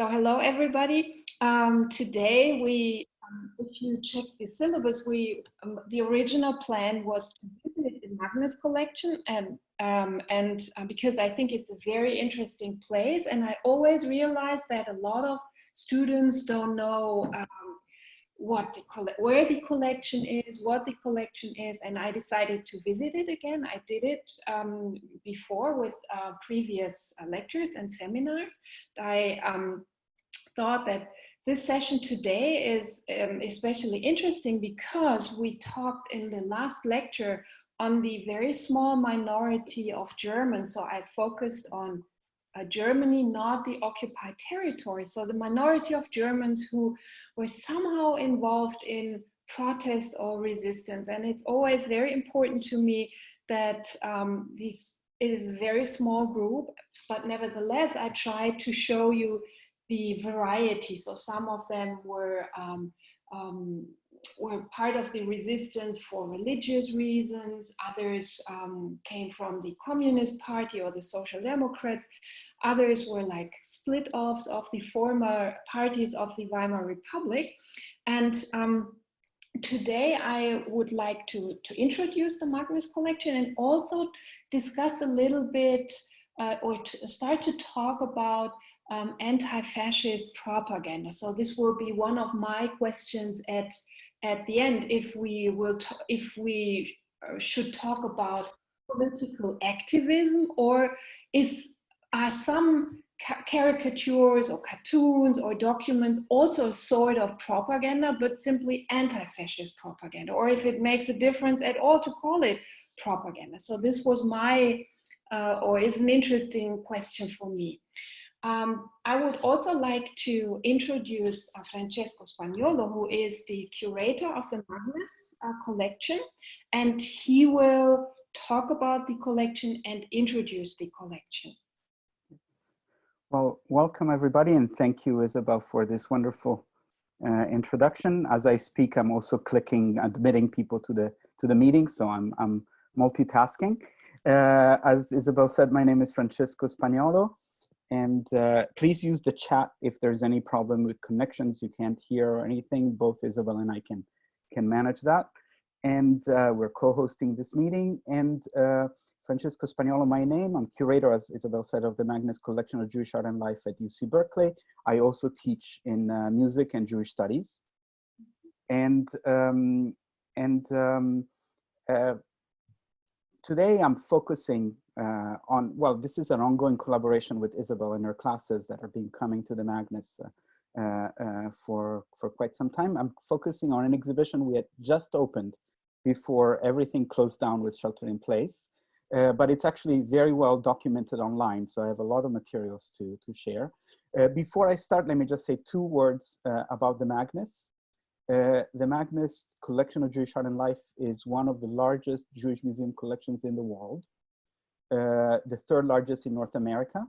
So hello everybody. Today if you check the syllabus, the original plan was to visit the Magnus collection, and because I think it's a very interesting place, and I always realize that a lot of students don't know where the collection is, what the collection is, and I decided to visit it again. I did it before with previous lectures and seminars. I thought that this session today is especially interesting because we talked in the last lecture on the very small minority of Germans. So I focused on Germany, not the occupied territory. So the minority of Germans who were somehow involved in protest or resistance. And it's always very important to me that it is a very small group, but nevertheless, I tried to show you the variety. So some of them were part of the resistance for religious reasons. Others came from the Communist Party or the Social Democrats. Others were like split-offs of the former parties of the Weimar Republic. And today I would like to introduce the Magnus collection and also discuss a little bit or to start to talk about anti-fascist propaganda. So this will be one of my questions at the end, if we should talk about political activism, or are some caricatures or cartoons or documents also sort of propaganda, but simply anti-fascist propaganda, or if it makes a difference at all to call it propaganda. So this was is an interesting question for me. I would also like to introduce Francesco Spagnolo, who is the curator of the Magnus collection, and he will talk about the collection and introduce the collection. Well, welcome everybody, and thank you, Isabel, for this wonderful introduction. As I speak, I'm also admitting people to the meeting, so I'm multitasking. As Isabel said, my name is Francesco Spagnolo. And please use the chat if there's any problem with connections, you can't hear or anything. Both Isabel and I can manage that. And we're co-hosting this meeting. And Francesco Spagnolo, my name. I'm curator, as Isabel said, of the Magnus Collection of Jewish Art and Life at UC Berkeley. I also teach in music and Jewish studies. And today I'm focusing this is an ongoing collaboration with Isabel and her classes that are coming to the Magnus for quite some time. I'm focusing on an exhibition we had just opened before everything closed down with shelter in place, but it's actually very well documented online, so I have a lot of materials to share. Before I start, let me just say 2 words about the Magnus. The Magnus Collection of Jewish Art and Life is one of the largest Jewish museum collections in the world. The 3rd largest in North America,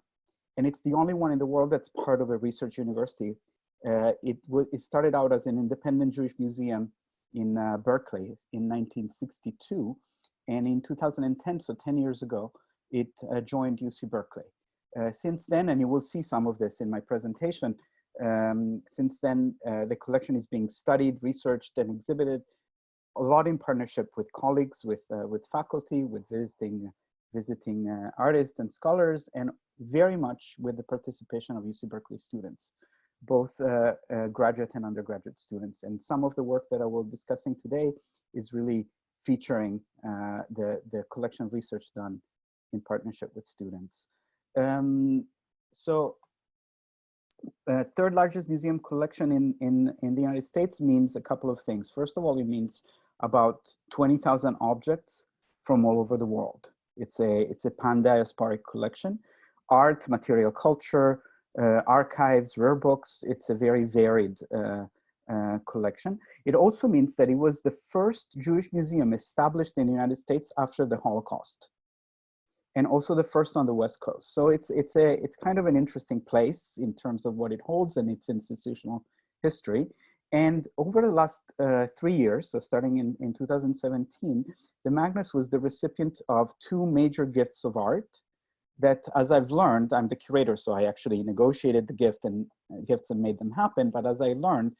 and it's the only one in the world that's part of a research university. It started out as an independent Jewish museum in Berkeley in 1962, and in 2010, so 10 years ago, it joined UC Berkeley. Since then, and you will see some of this in my presentation, since then the collection is being studied, researched, and exhibited, a lot in partnership with colleagues, with faculty, with visiting artists and scholars, and very much with the participation of UC Berkeley students, both graduate and undergraduate students. And some of the work that I will be discussing today is really featuring the collection of research done in partnership with students. So 3rd largest museum collection in the United States means a couple of things. First of all, it means about 20,000 objects from all over the world. It's a pan-diasporic collection, art, material culture, archives, rare books. It's a very varied collection. It also means that it was the first Jewish museum established in the United States after the Holocaust, and also the first on the West Coast. So it's kind of an interesting place in terms of what it holds and its institutional history. And over the last 3 years, so starting in 2017, the Magnus was the recipient of 2 major gifts of art. that, as I've learned, I'm the curator, so I actually negotiated the gifts and made them happen. But as I learned,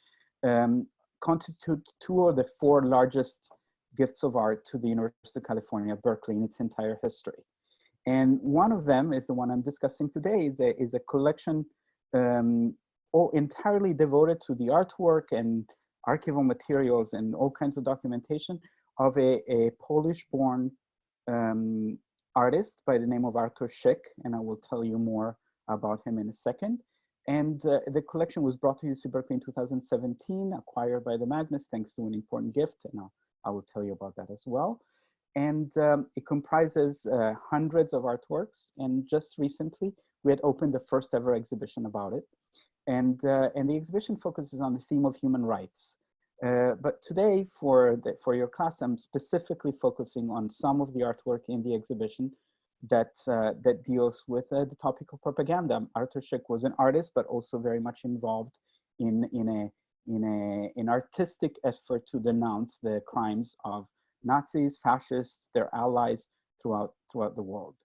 constitute 2 of the 4 largest gifts of art to the University of California, Berkeley, in its entire history. And one of them is the one I'm discussing today, is a collection entirely devoted to the artwork and archival materials and all kinds of documentation of a Polish-born artist by the name of Artur Szyk, and I will tell you more about him in a second. And the collection was brought to UC Berkeley in 2017, acquired by the Magnus thanks to an important gift, and I will tell you about that as well. And it comprises hundreds of artworks, and just recently we had opened the first ever exhibition about it. And the exhibition focuses on the theme of human rights. But today, for your class, I'm specifically focusing on some of the artwork in the exhibition that deals with the topic of propaganda. Artur Szyk was an artist, but also very much involved in an artistic effort to denounce the crimes of Nazis, fascists, their allies throughout the world.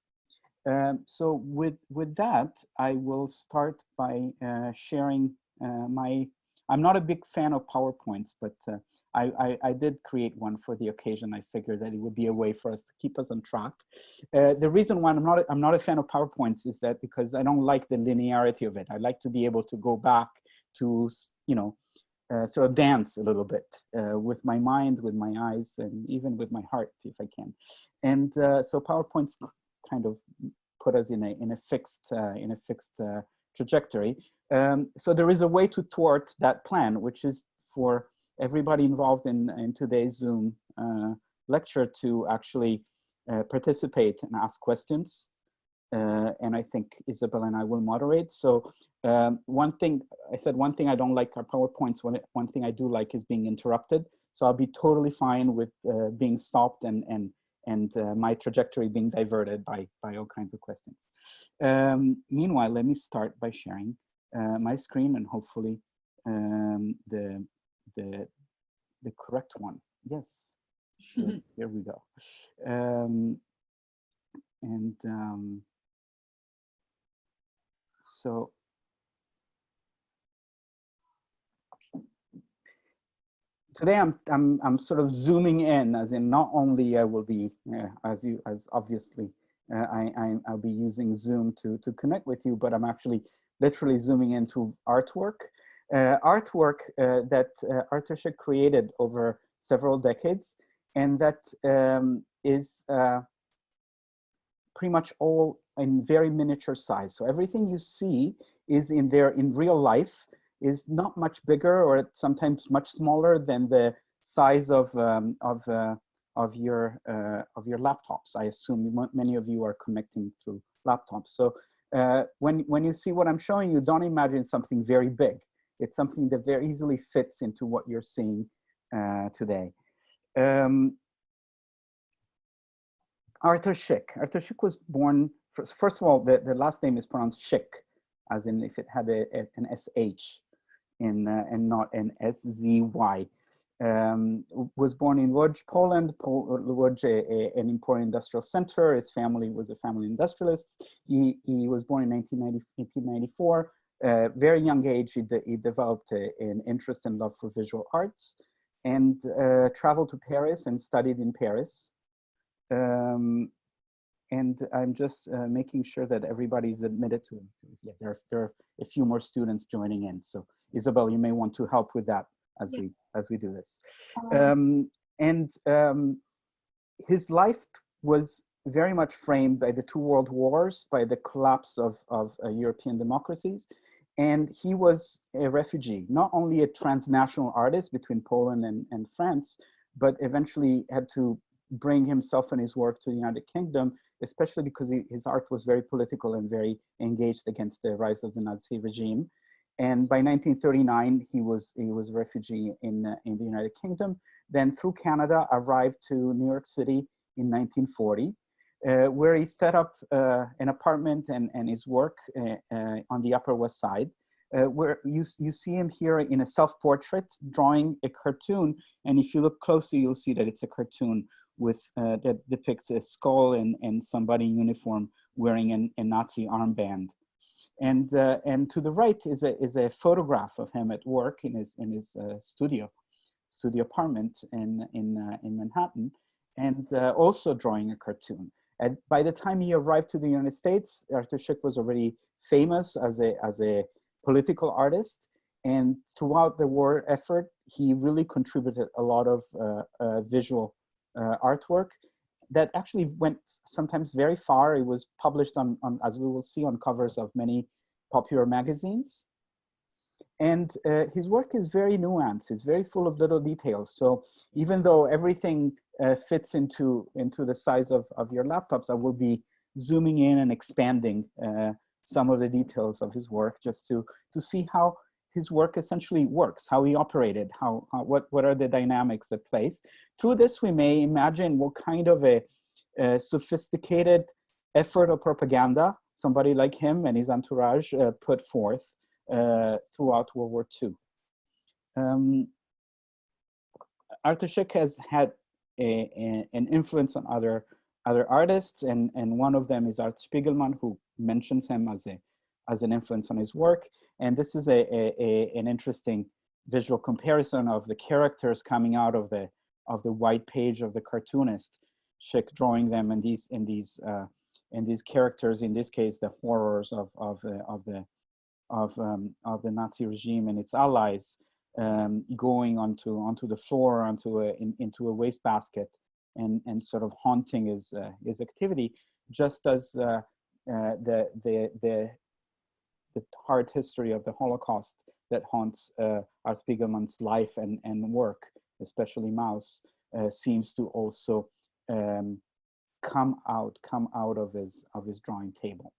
So with that, I will start by sharing I'm not a big fan of PowerPoints, but I did create one for the occasion. I figured that it would be a way for us to keep us on track. The reason why I'm not a fan of PowerPoints is that because I don't like the linearity of it. I like to be able to go back to, sort of dance a little bit with my mind, with my eyes, and even with my heart, if I can. And so PowerPoints kind of put us in a fixed trajectory. So there is a way to thwart that plan, which is for everybody involved in today's Zoom lecture to actually participate and ask questions. And I think Isabel and I will moderate. So one thing I don't like are PowerPoints. One thing I do like is being interrupted. So I'll be totally fine with being stopped and my trajectory being diverted by all kinds of questions. Meanwhile, let me start by sharing my screen and hopefully the correct one. Yes, here we go. So today I'm sort of zooming in, as in not only I will be as obviously I'll be using Zoom to connect with you, but I'm actually literally zooming into artwork that Artur Szyk created over several decades, and that is pretty much all in very miniature size. So everything you see is in real life is not much bigger, or sometimes much smaller than the size of your laptops. I assume many of you are connecting through laptops. So when you see what I'm showing you, don't imagine something very big. It's something that very easily fits into what you're seeing today. Artur Szyk. Artur Szyk was born, first of all, the last name is pronounced Szyk, as in if it had an SH and not an SZY. Was born in Łódź, Poland. Łódź, an important industrial center. His family was a family industrialist. He was born in 1894. Very young age, he developed an interest and love for visual arts, and traveled to Paris and studied in Paris. And I'm just making sure that everybody's admitted to it. Yeah, there are a few more students joining in. So Isabel, you may want to help with that as we do this. His life was very much framed by the 2 world wars, by the collapse of European democracies. And he was a refugee, not only a transnational artist between Poland and France, but eventually had to bring himself and his work to the United Kingdom, especially because his art was very political and very engaged against the rise of the Nazi regime. And by 1939, he was a refugee in the United Kingdom. Then through Canada, arrived to New York City in 1940, where he set up an apartment and his work on the Upper West Side, where you see him here in a self-portrait drawing a cartoon. And if you look closely, you'll see that it's a cartoon with that depicts a skull and somebody in uniform wearing a Nazi armband. And to the right is a photograph of him at work in his studio apartment in Manhattan, and also drawing a cartoon. And by the time he arrived to the United States, Arthur Szyk was already famous as a political artist. And throughout the war effort, he really contributed a lot of visual artwork that actually went sometimes very far. It was published on, as we will see, on covers of many popular magazines. And his work is very nuanced. It's very full of little details. So even though everything fits into the size of your laptops, I will be zooming in and expanding some of the details of his work just to see how his work essentially works, how he operated, what are the dynamics at place. Through this, we may imagine what kind of a sophisticated effort of propaganda somebody like him and his entourage put forth throughout World War II. Arthur Szyk has had an influence on other artists, and one of them is Art Spiegelman, who mentions him as an influence on his work. And this is an interesting visual comparison of the characters coming out of the white page of the cartoonist, Szyk drawing them in these characters, in this case the horrors of the Nazi regime and its allies, going onto the floor, into a wastebasket, and sort of haunting his activity, just as the hard history of the Holocaust that haunts Art Spiegelman's life and work, especially Maus, seems to also come out of his drawing table.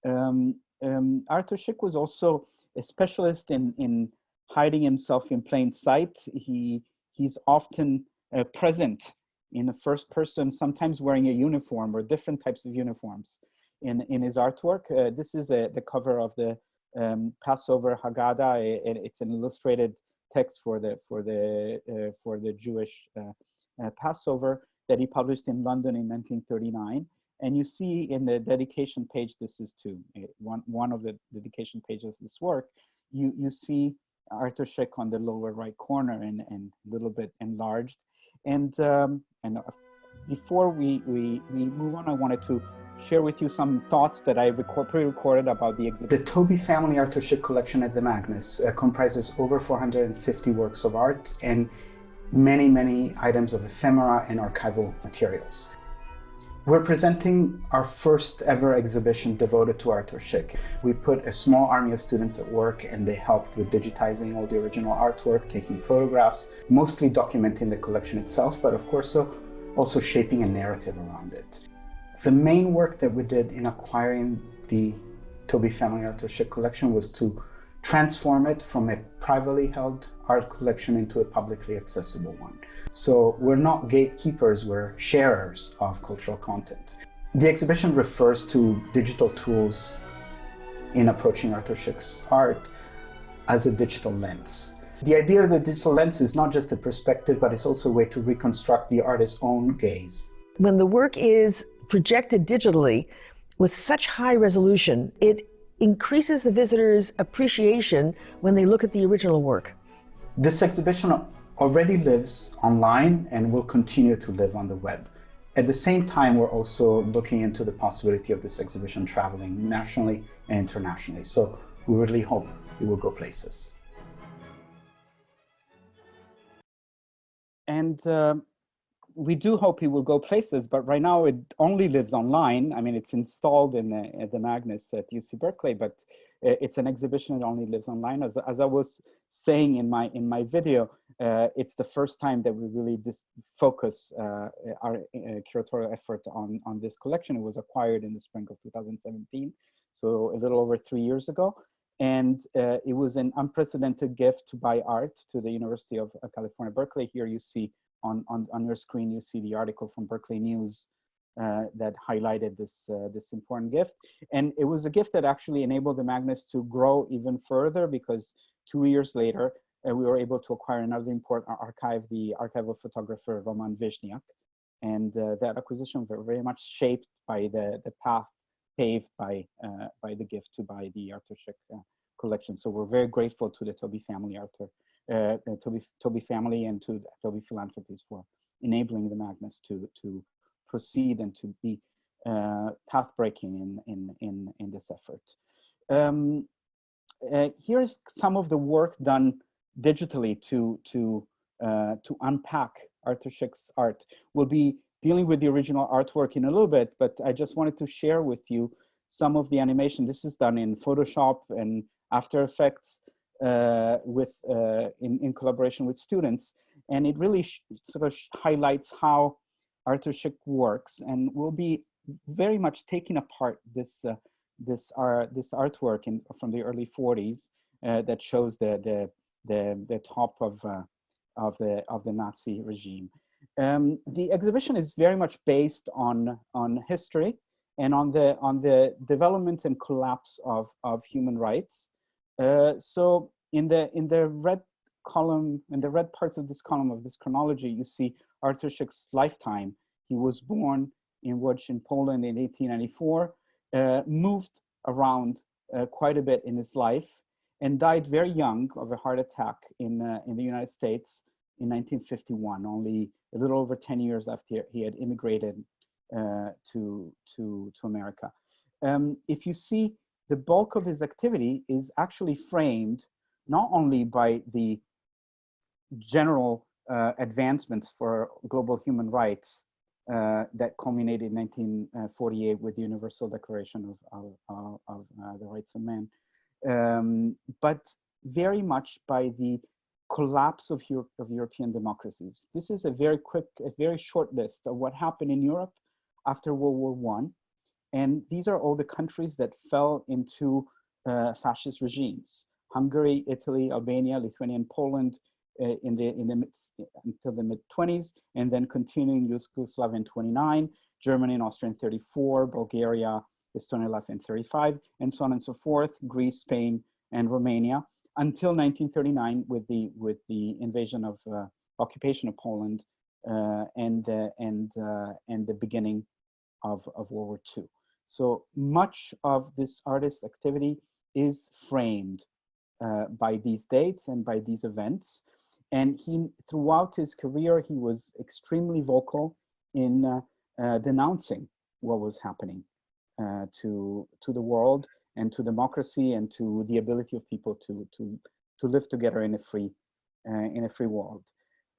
Arthur Szyk was also a specialist in hiding himself in plain sight. He's often present in the first person, sometimes wearing a uniform or different types of uniforms in his artwork. This is the cover of the Passover Haggadah. It's an illustrated text for the Jewish Passover that he published in London in 1939. And you see in the dedication page, this is to one of the dedication pages of this work, you see Arthur Szyk on the lower right corner and a little bit enlarged. And before we move on, I wanted to share with you some thoughts that I pre-recorded about the exhibit. The Toby Family Arthur Szyk collection at the Magnus comprises over 450 works of art and many, many items of ephemera and archival materials. We're presenting our first ever exhibition devoted to Arthur Szyk. We put a small army of students at work, and they helped with digitizing all the original artwork, taking photographs, mostly documenting the collection itself, but of course also shaping a narrative around it. The main work that we did in acquiring the Toby Family Arthur Szyk collection was to transform it from a privately held art collection into a publicly accessible one. So we're not gatekeepers, we're sharers of cultural content. The exhibition refers to digital tools in approaching Arthur Szyk's art as a digital lens. The idea of the digital lens is not just a perspective, but it's also a way to reconstruct the artist's own gaze. When the work is projected digitally with such high resolution, it increases the visitor's appreciation when they look at the original work. This exhibition already lives online and will continue to live on the web. At the same time, we're also looking into the possibility of this exhibition traveling nationally and internationally. So we really hope it will go places. And we do hope it will go places, but right now it only lives online. I mean, it's installed at the Magnus at UC Berkeley, but it's an exhibition that only lives online. As I was saying in my video, it's the first time that we really focus our curatorial effort on this collection. It was acquired in the spring of 2017, so a little over 3 years ago. And it was an unprecedented gift to buy art to the University of California, Berkeley. Here you see on your screen, you see the article from Berkeley News that highlighted this important gift. And it was a gift that actually enabled the Magnus to grow even further, because 2 years later, we were able to acquire another important archive, the archive of photographer Roman Vizhniak. that acquisition were very much shaped by the path paved by the gift to buy the Arthur Szyk collection. So we're very grateful to the Tobey family, Tobey family, and to the Tobey Philanthropies for enabling the Magnus to proceed and to be path-breaking in this effort. Here's some of the work done digitally to unpack Arthur Szyk's art. We'll be dealing with the original artwork in a little bit, but I just wanted to share with you some of the animation. This is done in Photoshop and After Effects in collaboration with students, and it really sort of highlights how Arthur Szyk works, and we'll be very much taking apart this artwork from the early 40s that shows the top of the Nazi regime. The exhibition is very much based on history and on the development and collapse of human rights. So in the red column, in the red parts of this column of this chronology, you see Arthur Szyk's lifetime. He was born in Łódź in Poland in 1894, moved around quite a bit in his life, and died very young of a heart attack in the United States in 1951, only a little over 10 years after he had immigrated to America. If you see, the bulk of his activity is actually framed not only by the general advancements for global human rights that culminated in 1948 with the Universal Declaration of the Rights of Man, but very much by the collapse of European democracies. This is a very short list of what happened in Europe after World War I. And these are all the countries that fell into fascist regimes: Hungary, Italy, Albania, Lithuania, and Poland until the mid-20s, and then continuing Yugoslavia in 29, Germany and Austria in 34, Bulgaria, Estonia, Latvia in 35, and so on and so forth, Greece, Spain, and Romania, until 1939 with the invasion of occupation of Poland and the beginning of World War II. So much of this artist's activity is framed by these dates and by these events. And throughout his career, he was extremely vocal in denouncing what was happening to the world and to democracy and to the ability of people to live together in a free world.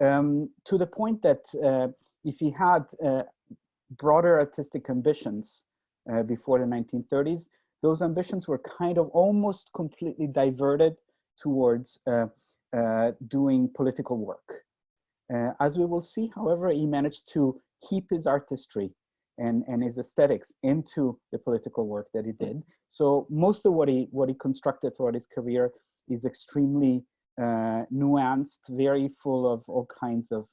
To the point that if he had broader artistic ambitions before the 1930s, those ambitions were kind of almost completely diverted towards doing political work. As we will see, however, he managed to keep his artistry and his aesthetics into the political work that he did. So most of what he constructed throughout his career is extremely nuanced, very full of all kinds of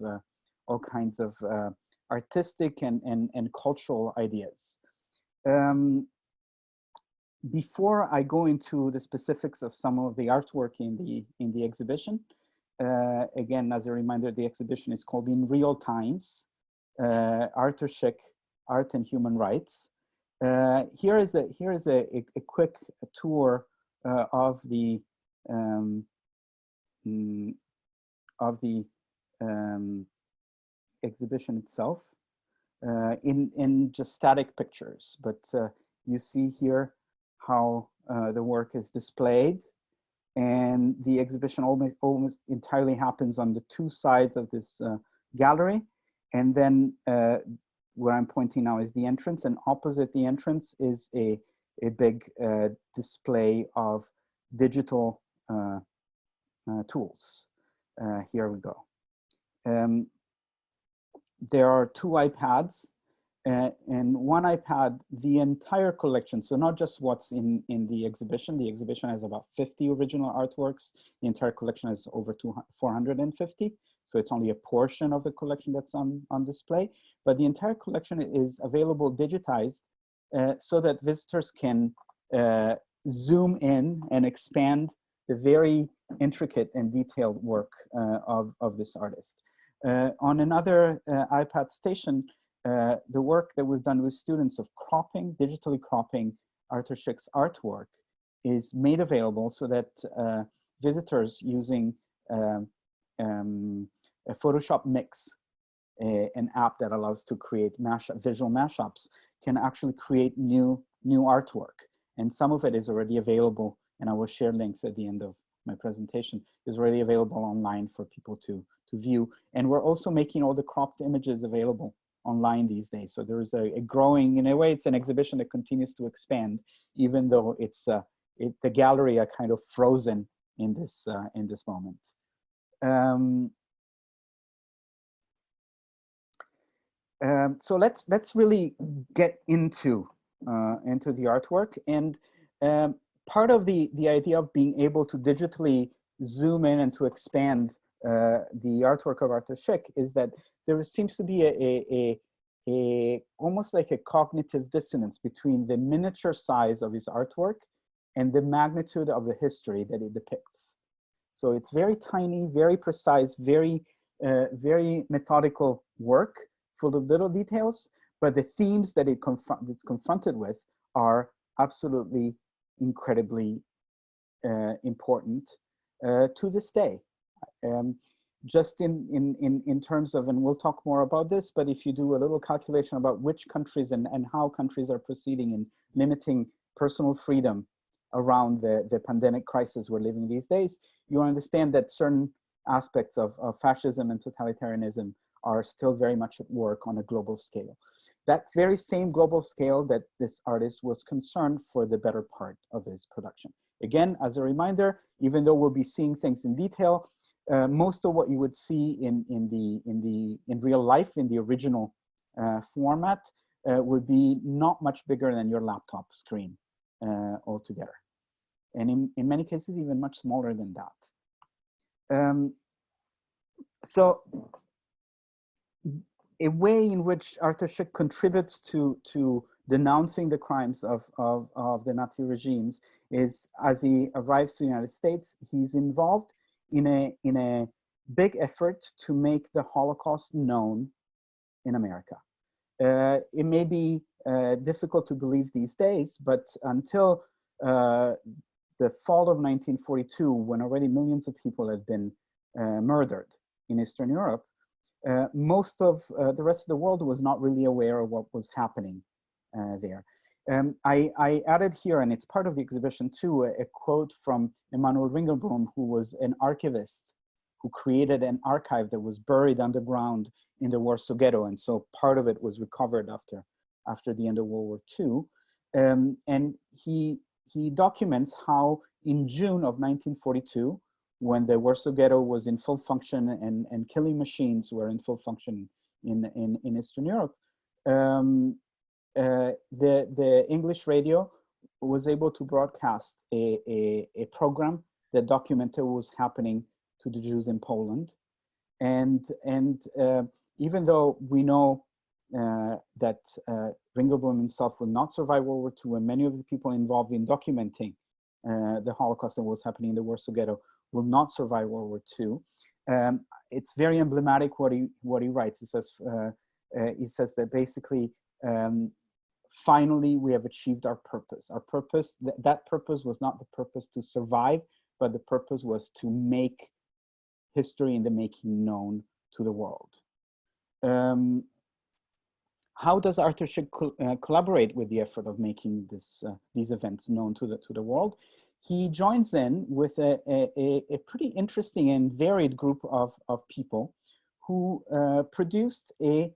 artistic and cultural ideas. Before I go into the specifics of some of the artwork in the exhibition, again, as a reminder, the exhibition is called In Real Times, Arthur Szyk, Art and Human Rights. Here is a quick tour of the exhibition itself in just static pictures, but you see here how the work is displayed, and the exhibition almost entirely happens on the two sides of this gallery, and then where I'm pointing now is the entrance, and opposite the entrance is a big display of digital tools. Here we go. There are two iPads, and one iPad, the entire collection, so not just what's in the exhibition. The exhibition has about 50 original artworks. The entire collection has over 450. So it's only a portion of the collection that's on display, but the entire collection is available digitized so that visitors can zoom in and expand the very intricate and detailed work of this artist. On another iPad station, the work that we've done with students of cropping, digitally cropping Arthur Szyk's artwork is made available so that visitors using a Photoshop Mix, an app that allows to create visual mashups, can actually create new artwork. And some of it is already available, and I will share links at the end of my presentation, is already available online for people to view. And we're also making all the cropped images available online these days. So there is a growing, in a way, it's an exhibition that continues to expand, even though it's the gallery are kind of frozen in this moment. So let's really get into the artwork. And part of the idea of being able to digitally zoom in and to expand the artwork of Arthur Szyk is that there seems to be almost like a cognitive dissonance between the miniature size of his artwork and the magnitude of the history that it depicts. So it's very tiny, very precise, very methodical work, full of little details, but the themes that it's confronted with are absolutely incredibly important to this day. Just in terms of, and we'll talk more about this, but if you do a little calculation about which countries and how countries are proceeding in limiting personal freedom around the pandemic crisis we're living these days, you understand that certain aspects of fascism and totalitarianism are still very much at work on a global scale. That very same global scale that this artist was concerned for the better part of his production. Again, as a reminder, even though we'll be seeing things in detail, most of what you would see in real life in the original format would be not much bigger than your laptop screen altogether, and in many cases even much smaller than that. So a way in which Arthur Szyk contributes to denouncing the crimes of the Nazi regimes is, as he arrives to the United States, he's involved in a big effort to make the Holocaust known in America. It may be difficult to believe these days, but until the fall of 1942, when already millions of people had been murdered in Eastern Europe, most of the rest of the world was not really aware of what was happening there. I added here, and it's part of the exhibition too, a quote from Emanuel Ringelblum, who was an archivist who created an archive that was buried underground in the Warsaw Ghetto, and so part of it was recovered after the end of World War II. And he documents how in June of 1942, when the Warsaw Ghetto was in full function and killing machines were in full function in Eastern Europe, the English radio was able to broadcast a program that documented what was happening to the Jews in Poland. And even though we know that Ringelblum himself will not survive World War II, and many of the people involved in documenting the Holocaust and what was happening in the Warsaw Ghetto will not survive World War II, it's very emblematic what he writes. He says that basically, finally, we have achieved our purpose. Our purpose, that purpose was not the purpose to survive, but the purpose was to make history in the making known to the world. How does Arthur Szyk collaborate with the effort of making these events known to the world? He joins in with a pretty interesting and varied group of people who produced a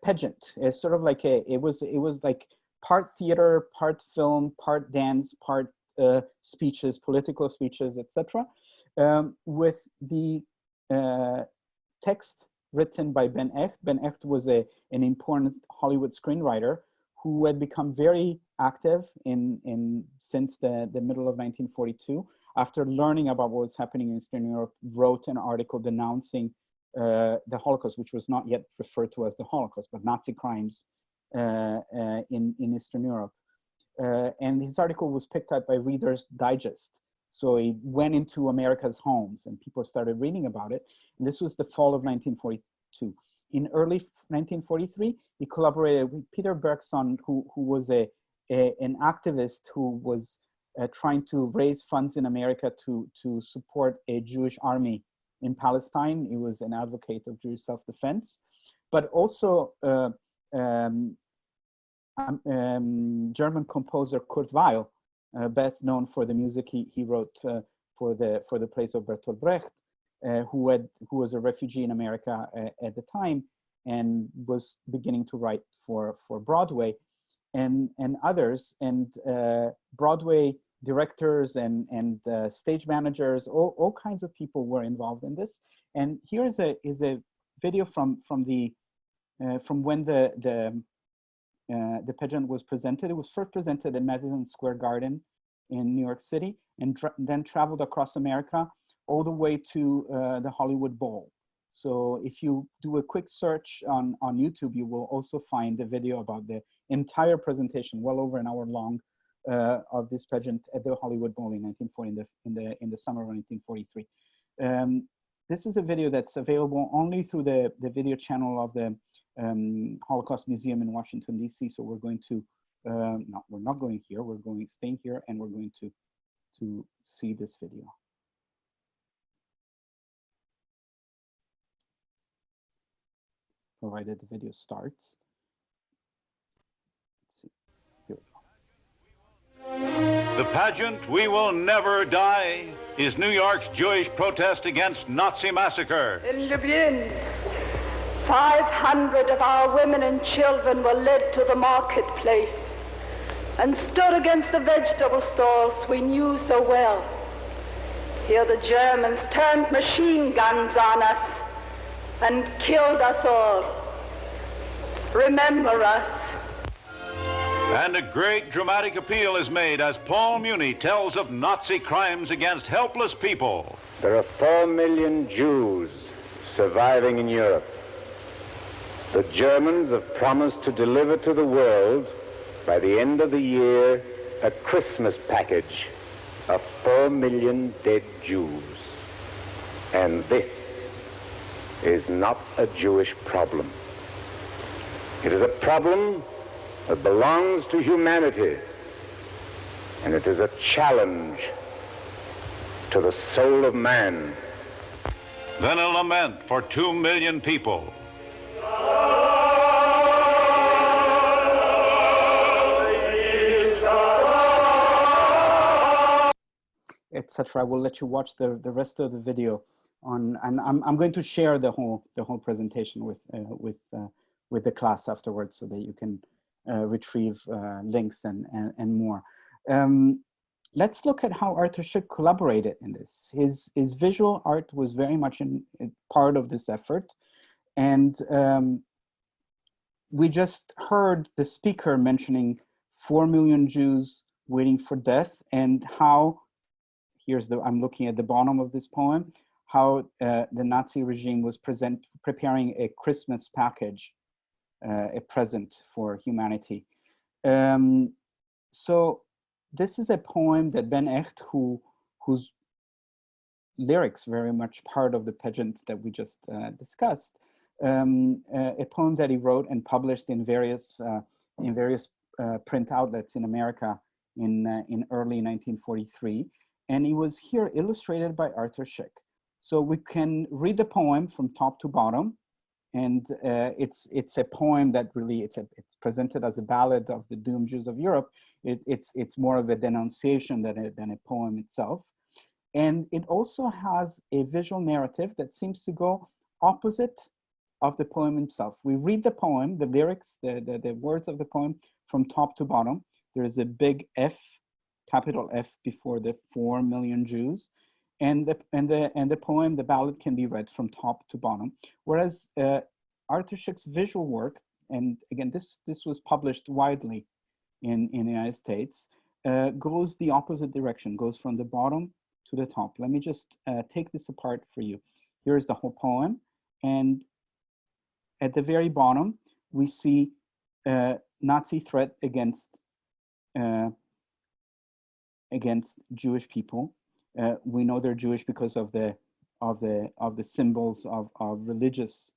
pageant. It's sort of like it was like part theater, part film, part dance, part speeches, political speeches, etc. With the text written by Ben Echt. Ben Echt was an important Hollywood screenwriter who had become very active since the middle of 1942. After learning about what was happening in Eastern Europe, wrote an article denouncing the Holocaust, which was not yet referred to as the Holocaust, but Nazi crimes in Eastern Europe. And his article was picked up by Reader's Digest. So he went into America's homes and people started reading about it. And this was the fall of 1942. in early 1943, he collaborated with Peter Bergson, who was an activist who was trying to raise funds in America to support a Jewish army in Palestine. He was an advocate of Jewish self-defense, but also German composer Kurt Weill, best known for the music he wrote for the plays of Bertolt Brecht, who was a refugee in America at the time and was beginning to write for Broadway, and others, and Broadway directors and stage managers, all kinds of people were involved in this. And here is a video from when the pageant was presented. It was first presented in Madison Square Garden in New York City, and then traveled across America all the way to the Hollywood Bowl. So if you do a quick search on YouTube, you will also find a video about the entire presentation, well over an hour long, of this pageant at the Hollywood Bowl in 1940, in the summer of 1943. This is a video that's available only through the video channel of the Holocaust Museum in Washington, D.C. So we're going to, no, we're not going here, we're going staying here, and we're going to see this video. Provided the video starts. Let's see. Here we go. The pageant We Will Never Die is New York's Jewish protest against Nazi massacre. In Lublin, 500 of our women and children were led to the marketplace and stood against the vegetable stalls we knew so well. Here the Germans turned machine guns on us and killed us all. Remember us. And a great dramatic appeal is made as Paul Muni tells of Nazi crimes against helpless people. There are 4 million Jews surviving in Europe. The Germans have promised to deliver to the world by the end of the year a Christmas package of 4 million dead Jews. And this is not a Jewish problem. It is a problem that belongs to humanity, and it is a challenge to the soul of man. Then a lament for 2 million people. Etc. I will let you watch the rest of the video on, and I'm going to share the whole presentation with the class afterwards, so that you can retrieve links and more. Let's look at how Arthur Szyk collaborated in this. His visual art was very much in part of this effort, and we just heard the speaker mentioning 4 million Jews waiting for death, and how, I'm looking at the bottom of this poem, how the Nazi regime was preparing a Christmas package, a present for humanity. So this is a poem that Ben Echt, whose lyrics very much part of the pageant that we just discussed, a poem that he wrote and published in various print outlets in America in early 1943. And it was here illustrated by Arthur Szyk. So we can read the poem from top to bottom, and it's a poem that really it's presented as a ballad of the doomed Jews of Europe. It's more of a denunciation than a poem itself, and it also has a visual narrative that seems to go opposite of the poem itself. We read the poem, the lyrics, the words of the poem from top to bottom. There is a big F, capital F, before the 4 million Jews, and the poem, the ballad, can be read from top to bottom. Whereas Arthur Szyk's visual work, and again this was published widely in the United States, goes the opposite direction, goes from the bottom to the top. Let me just take this apart for you. Here's the whole poem, and at the very bottom we see Nazi threat against Jewish people. We know they're Jewish because of the symbols of religious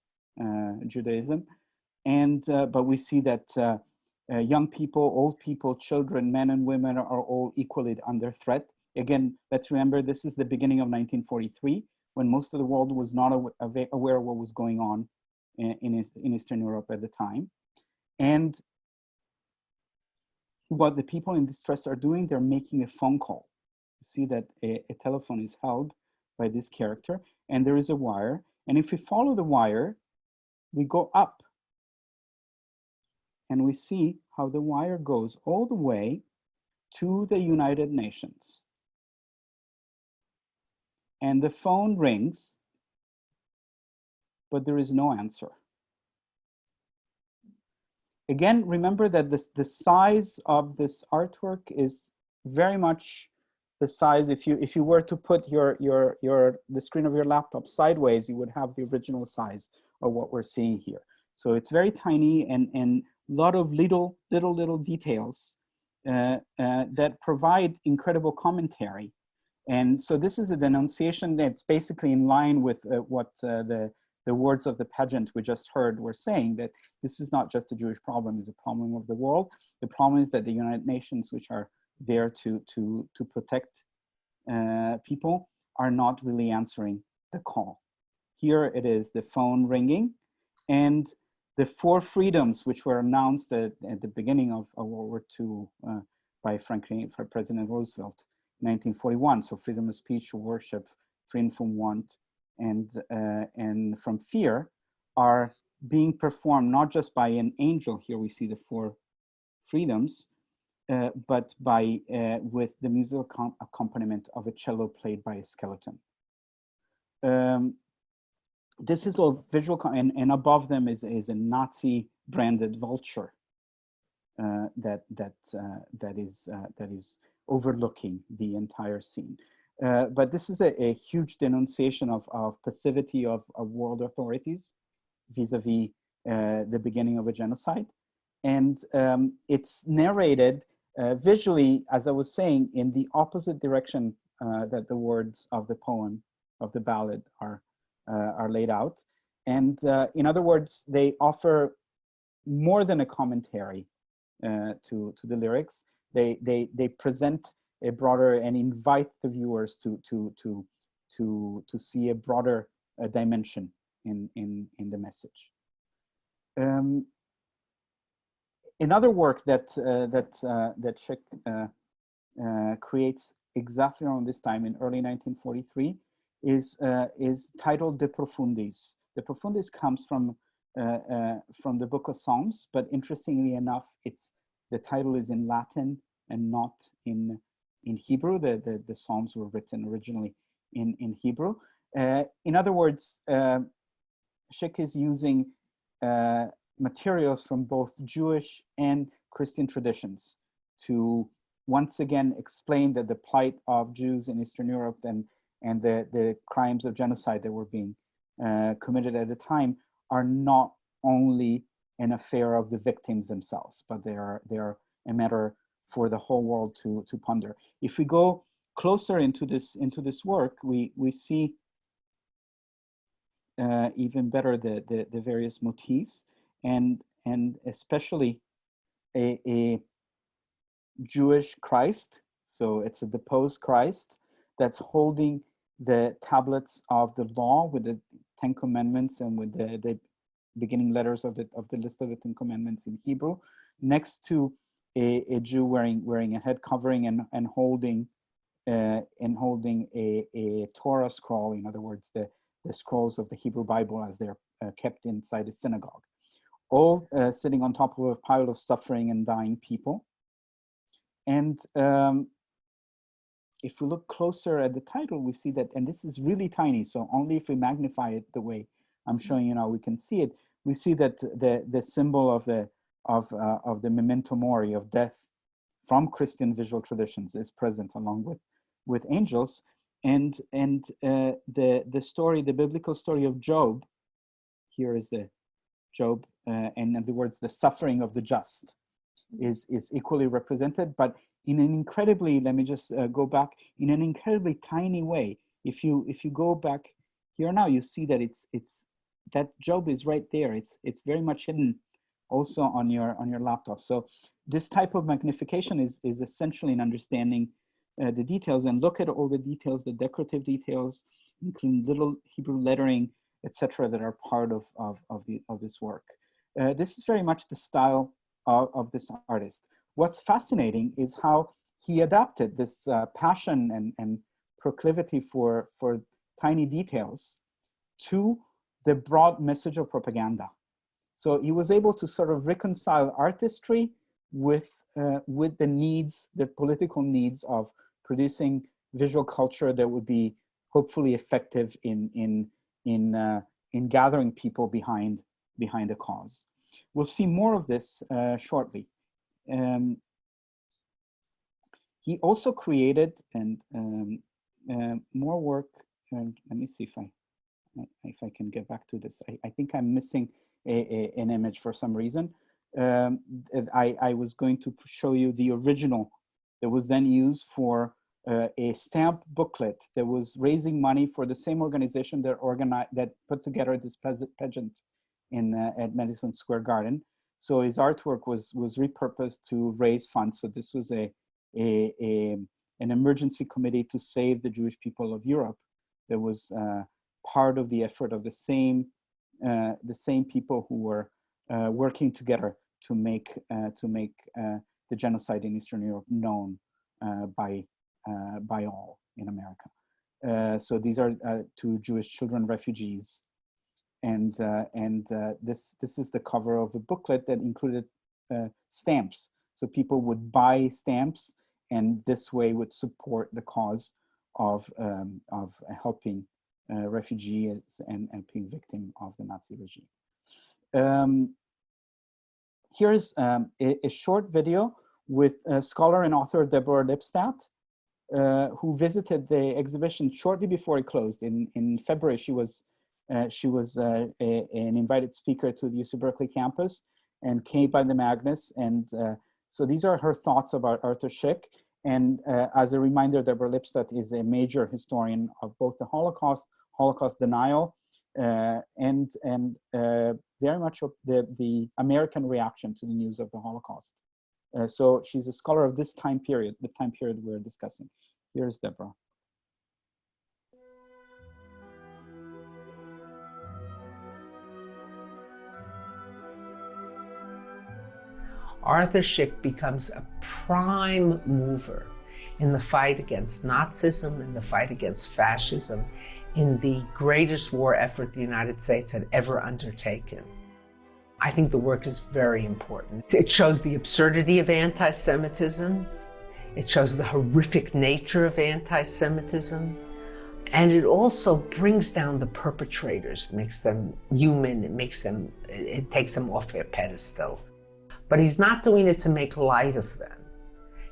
Judaism. And but we see that young people, old people, children, men and women are all equally under threat. Again, let's remember this is the beginning of 1943, when most of the world was not aware of what was going on in Eastern Europe at the time. And what the people in distress are doing, they're making a phone call. You see that a telephone is held by this character, and there is a wire. And if we follow the wire, we go up, and we see how the wire goes all the way to the United Nations. And the phone rings, but there is no answer. Again, remember that the size of this artwork is very much the size. If you were to put the screen of your laptop sideways, you would have the original size of what we're seeing here. So it's very tiny, and a lot of little details that provide incredible commentary. And so this is a denunciation that's basically in line with what the words of the pageant we just heard were saying, that this is not just a Jewish problem, it's a problem of the world. The problem is that the United Nations, which are there to protect people, are not really answering the call. Here it is, the phone ringing, and the 4 freedoms which were announced at the beginning of World War II by President Roosevelt in 1941. So freedom of speech, worship, freedom from want, and from fear are being performed not just by an angel. Here we see the 4 freedoms, but by with the musical accompaniment of a cello played by a skeleton. This is all visual, and above them is a Nazi branded vulture that is overlooking the entire scene. But this is a huge denunciation of passivity of world authorities vis-a-vis the beginning of a genocide. And it's narrated visually, as I was saying, in the opposite direction that the words of the poem, of the ballad are laid out. And in other words, they offer more than a commentary to the lyrics. They present a broader and invite the viewers to see a broader dimension in the message. Another work that Szyk creates exactly around this time in early 1943 is titled De Profundis. De Profundis comes from the Book of Psalms, but interestingly enough, the title is in Latin and not in Hebrew. The Psalms were written originally in Hebrew. In other words, Szyk is using materials from both Jewish and Christian traditions to once again explain that the plight of Jews in Eastern Europe and the crimes of genocide that were being committed at the time are not only an affair of the victims themselves, but they are a matter for the whole world to ponder. If we go closer into this work, we see even better the various motifs, and especially a Jewish Christ. So it's a deposed Christ that's holding the tablets of the law with the 10 Commandments and with the beginning letters of the list of the 10 Commandments in Hebrew, next to a Jew wearing a head covering and holding a Torah scroll. In other words, the scrolls of the Hebrew Bible as they're kept inside a synagogue, all sitting on top of a pile of suffering and dying people. And if we look closer at the title, we see that, and this is really tiny, so only if we magnify it the way I'm showing you now, we can see it. We see that the symbol of the memento mori, of death, from Christian visual traditions is present along with angels, and the story, the biblical story of Job. Here is the Job, and in other words, the suffering of the just is equally represented, but in an incredibly, let me just go back, in an incredibly tiny way. If you go back here now, you see that it's that job is right there. It's very much hidden also on your laptop. So this type of magnification is essentially in understanding the details, and look at all the details, the decorative details, including little Hebrew lettering, etc., that are part of this work. This is very much the style of this artist. What's fascinating is how he adapted this passion and proclivity for tiny details to the broad message of propaganda. So he was able to sort of reconcile artistry with the needs, the political needs of producing visual culture that would be hopefully effective in gathering people behind a cause. We'll see more of this shortly. He also created more work. Let me see if I can get back to this. I think I'm missing an image for some reason. I was going to show you the original that was then used for a stamp booklet that was raising money for the same organization that put together this pageant at Madison Square Garden. So his artwork was repurposed to raise funds. So this was an emergency committee to save the Jewish people of Europe. That was part of the effort of the same people who were working together to make the genocide in Eastern Europe known by all in America. So these are 2 Jewish children refugees, and this is the cover of a booklet that included stamps. So people would buy stamps, and this way would support the cause of helping refugees and being victim of the Nazi regime. Here's a short video with scholar and author Deborah Lipstadt, who visited the exhibition shortly before it closed. In February, she was an invited speaker to the UC Berkeley campus and came by the Magnus. And so these are her thoughts about Arthur Szyk. And as a reminder, Deborah Lipstadt is a major historian of both the Holocaust denial, and very much of the American reaction to the news of the Holocaust. So she's a scholar of this time period, the time period we're discussing. Here's Deborah. Arthur Szyk becomes a prime mover in the fight against Nazism and the fight against fascism in the greatest war effort the United States had ever undertaken. I think the work is very important. It shows the absurdity of anti-Semitism. It shows the horrific nature of anti-Semitism. And it also brings down the perpetrators, makes them human, it takes them off their pedestal. But he's not doing it to make light of them.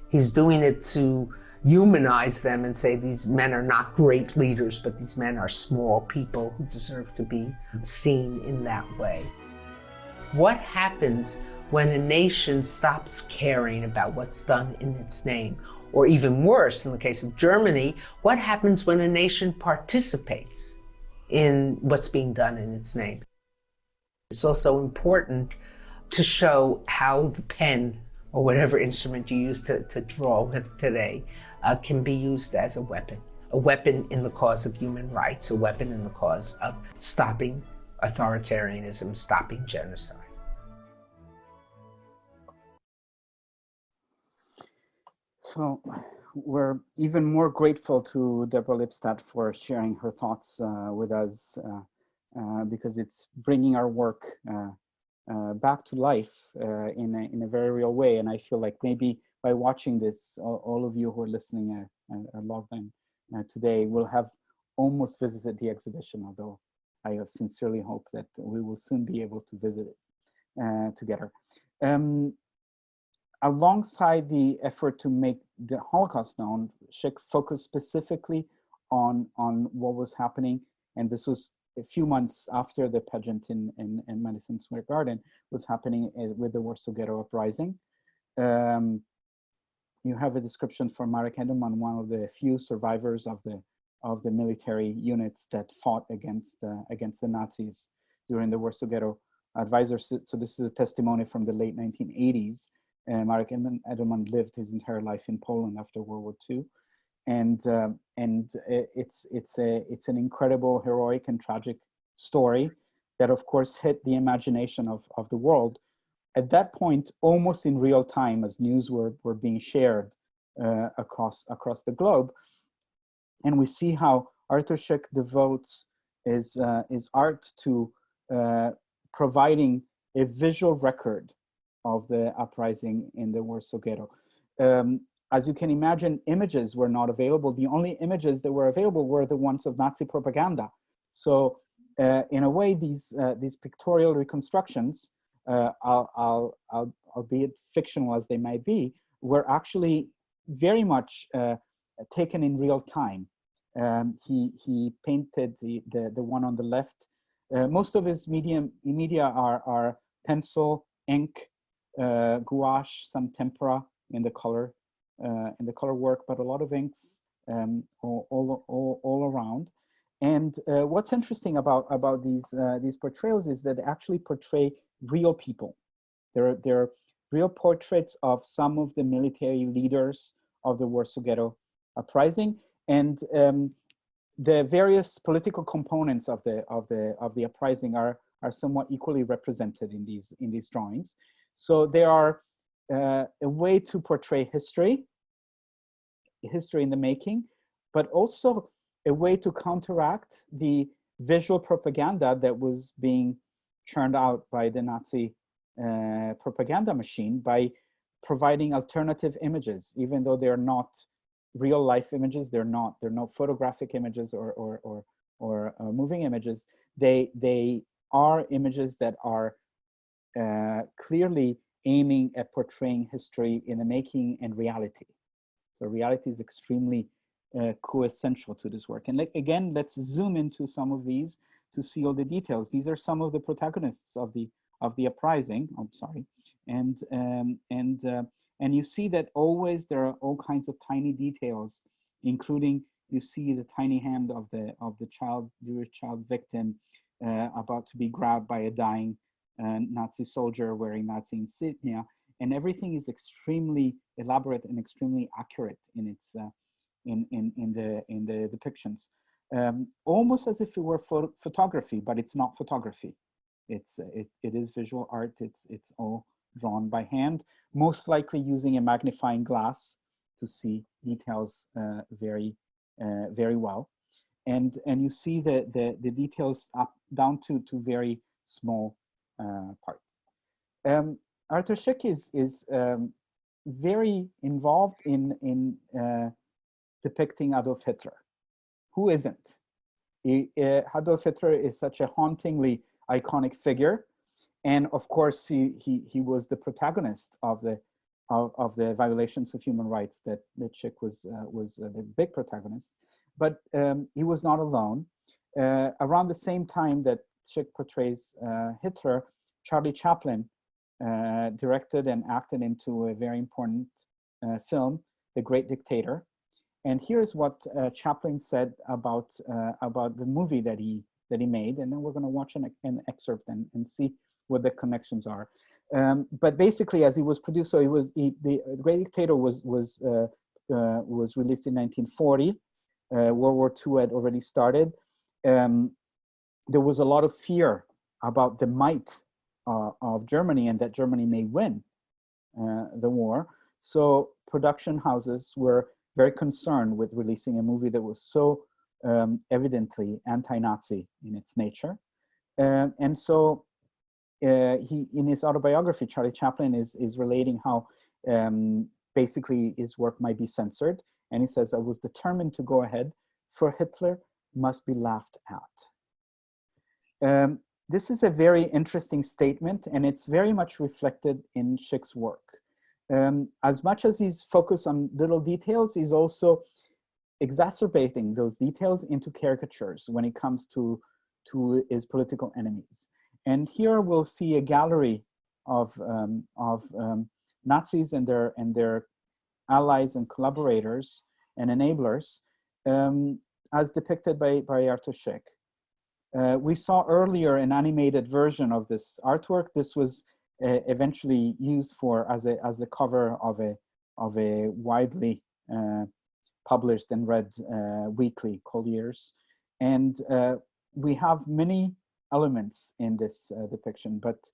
He's doing it to humanize them and say these men are not great leaders, but these men are small people who deserve to be seen in that way. What happens when a nation stops caring about what's done in its name? Or even worse, in the case of Germany, what happens when a nation participates in what's being done in its name? It's also important to show how the pen, or whatever instrument you use to draw with today, can be used as a weapon in the cause of human rights, a weapon in the cause of stopping authoritarianism, stopping genocide. So we're even more grateful to Deborah Lipstadt for sharing her thoughts with us, because it's bringing our work back to life in a very real way. And I feel like maybe by watching this, all of you who are listening are logged in today will have almost visited the exhibition, although I have sincerely hope that we will soon be able to visit it together. Alongside the effort to make the Holocaust known, Szyk focused specifically on what was happening, and this was a few months after the pageant in Madison Square Garden was happening with the Warsaw Ghetto Uprising. You have a description from Marek Edelman, one of the few survivors of the military units that fought against the Nazis during the Warsaw Ghetto advisors. So this is a testimony from the late 1980s. Marek Edelman lived his entire life in Poland after World War II. And it's an incredible, heroic, and tragic story that, of course, hit the imagination of the world at that point, almost in real time, as news were being shared across the globe. And we see how Artur Szyk devotes his art to providing a visual record of the uprising in the Warsaw Ghetto. As you can imagine, images were not available. The only images that were available were the ones of Nazi propaganda. So in a way, these pictorial reconstructions, albeit fictional as they might be, were actually very much taken in real time. He painted the one on the left. Most of his media are pencil, ink, gouache, some tempera in the color work, but a lot of inks all around. And what's interesting about these portrayals is that they actually portray real people. They're real portraits of some of the military leaders of the Warsaw Ghetto uprising, and the various political components of the uprising are somewhat equally represented in these drawings. So they are a way to portray history in the making, but also a way to counteract the visual propaganda that was being churned out by the Nazi propaganda machine by providing alternative images, even though they're not real life images, they're not photographic images or moving images. They are images that are clearly aiming at portraying history in the making and reality. So reality is extremely co-essential to this work. And again, let's zoom into some of these to see all the details. These are some of the protagonists of the uprising. I'm sorry, and you see that always there are all kinds of tiny details, including you see the tiny hand of the Jewish child victim about to be grabbed by a dying Nazi soldier wearing Nazi insignia, and everything is extremely elaborate and extremely accurate in its in the depictions, almost as if it were photography, but it's not photography. It is visual art. It's all drawn by hand, most likely using a magnifying glass to see details very well, and you see the details up down to very small parts. Artur Szyk is very involved in depicting Adolf Hitler. Who isn't? Adolf Hitler is such a hauntingly iconic figure, and of course he was the protagonist of the violations of human rights that Szyk was the big protagonist. But he was not alone. Around the same time that Szyk portrays Hitler, Charlie Chaplin directed and acted into a very important film, The Great Dictator. And here's what Chaplin said about the movie that he made, and then we're going to watch an excerpt and see what the connections are. But basically, as he was produced, so The Great Dictator was released in 1940. World War II had already started. There was a lot of fear about the might of Germany and that Germany may win the war. So production houses were very concerned with releasing a movie that was so evidently anti-Nazi in its nature. And so he, in his autobiography, Charlie Chaplin is relating how basically his work might be censored. And he says, "I was determined to go ahead, for Hitler must be laughed at." This is a very interesting statement, and it's very much reflected in Szyk's work. As much as he's focused on little details, he's also exacerbating those details into caricatures when it comes to his political enemies. And here we'll see a gallery of Nazis and their allies and collaborators and enablers, as depicted by Artur Szyk. We saw earlier an animated version of this artwork. This was eventually used for as the cover of a widely published and read weekly, Collier's. And we have many elements in this depiction, but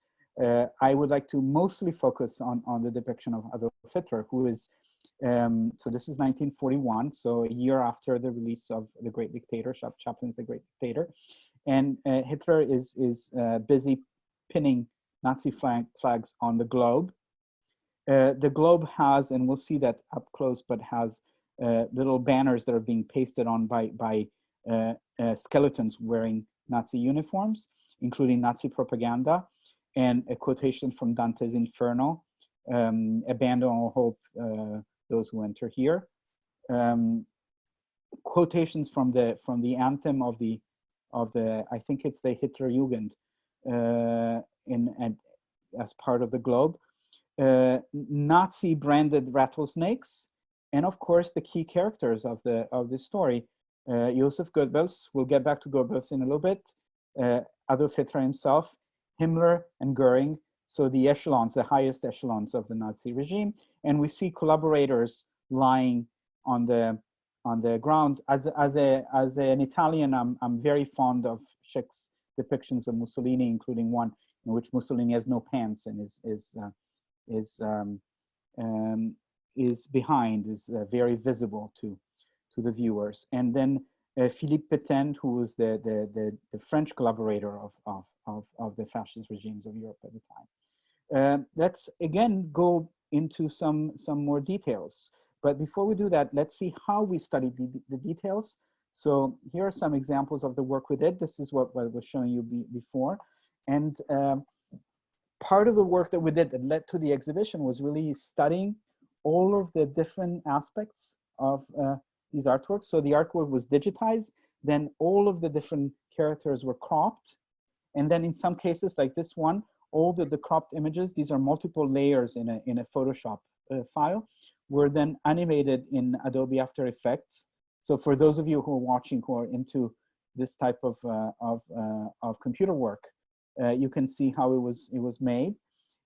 I would like to mostly focus on the depiction of Adolf Hitler, who is, so this is 1941, so a year after the release of The Great Dictator, Chaplin's The Great Dictator. And Hitler is busy pinning Nazi flags on the globe. The globe has, and we'll see that up close, but has little banners that are being pasted on by skeletons wearing Nazi uniforms, including Nazi propaganda, and a quotation from Dante's Inferno, abandon all hope, those who enter here. Quotations from the anthem of the I think it's the Hitlerjugend as part of the globe. Nazi branded rattlesnakes, and of course the key characters of the story. Joseph Goebbels, we'll get back to Goebbels in a little bit, Adolf Hitler himself, Himmler and Goering, so the echelons, the highest echelons of the Nazi regime, and we see collaborators lying on the ground. As an Italian, I'm very fond of Szyk's depictions of Mussolini, including one in which Mussolini has no pants and is behind, is very visible to the viewers. And then Philippe Pétain, who was the French collaborator of the fascist regimes of Europe at the time. Let's again go into some more details. But before we do that, let's see how we studied the details. So here are some examples of the work we did. This is what I was showing you before. And part of the work that we did that led to the exhibition was really studying all of the different aspects of these artworks. So the artwork was digitized, then all of the different characters were cropped. And then in some cases, like this one, all the cropped images, these are multiple layers in a Photoshop file, were then animated in Adobe After Effects. So for those of you who are watching, who are into this type of computer work, you can see how it was made.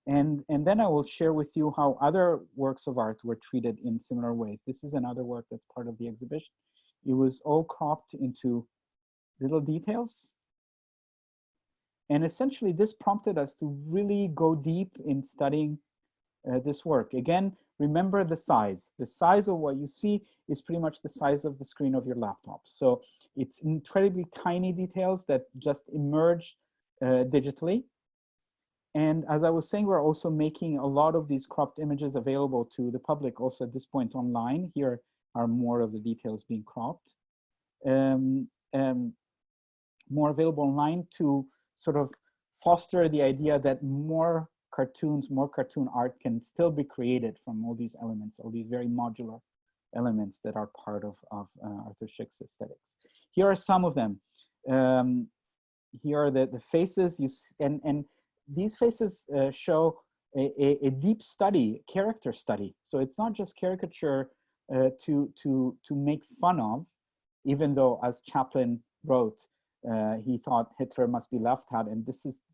And then I will share with you how other works of art were treated in similar ways. This is another work that's part of the exhibition. It was all cropped into little details. And essentially this prompted us to really go deep in studying this work. Again, remember the size. The size of what you see is pretty much the size of the screen of your laptop. So it's incredibly tiny details that just emerge digitally. And as I was saying, we're also making a lot of these cropped images available to the public also at this point online. Here are more of the details being cropped. More available online to sort of foster the idea that more cartoons, more cartoon art can still be created from all these elements, all these very modular elements that are part of Arthur Szyk's aesthetics. Here are some of them. Here are the faces, and these faces show a deep study, character study. So it's not just caricature to make fun of, even though, as Chaplin wrote, he thought Hitler must be laughed at, and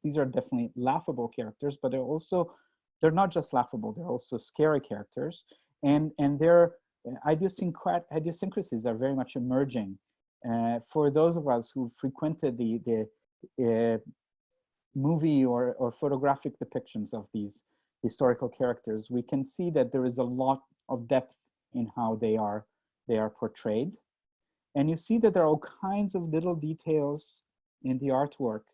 these are definitely laughable characters, but they're not just laughable, they're also scary characters, and their idiosyncrasies are very much emerging. For those of us who frequented the movie or photographic depictions of these historical characters, we can see that there is a lot of depth in how they are portrayed. And you see that there are all kinds of little details in the artwork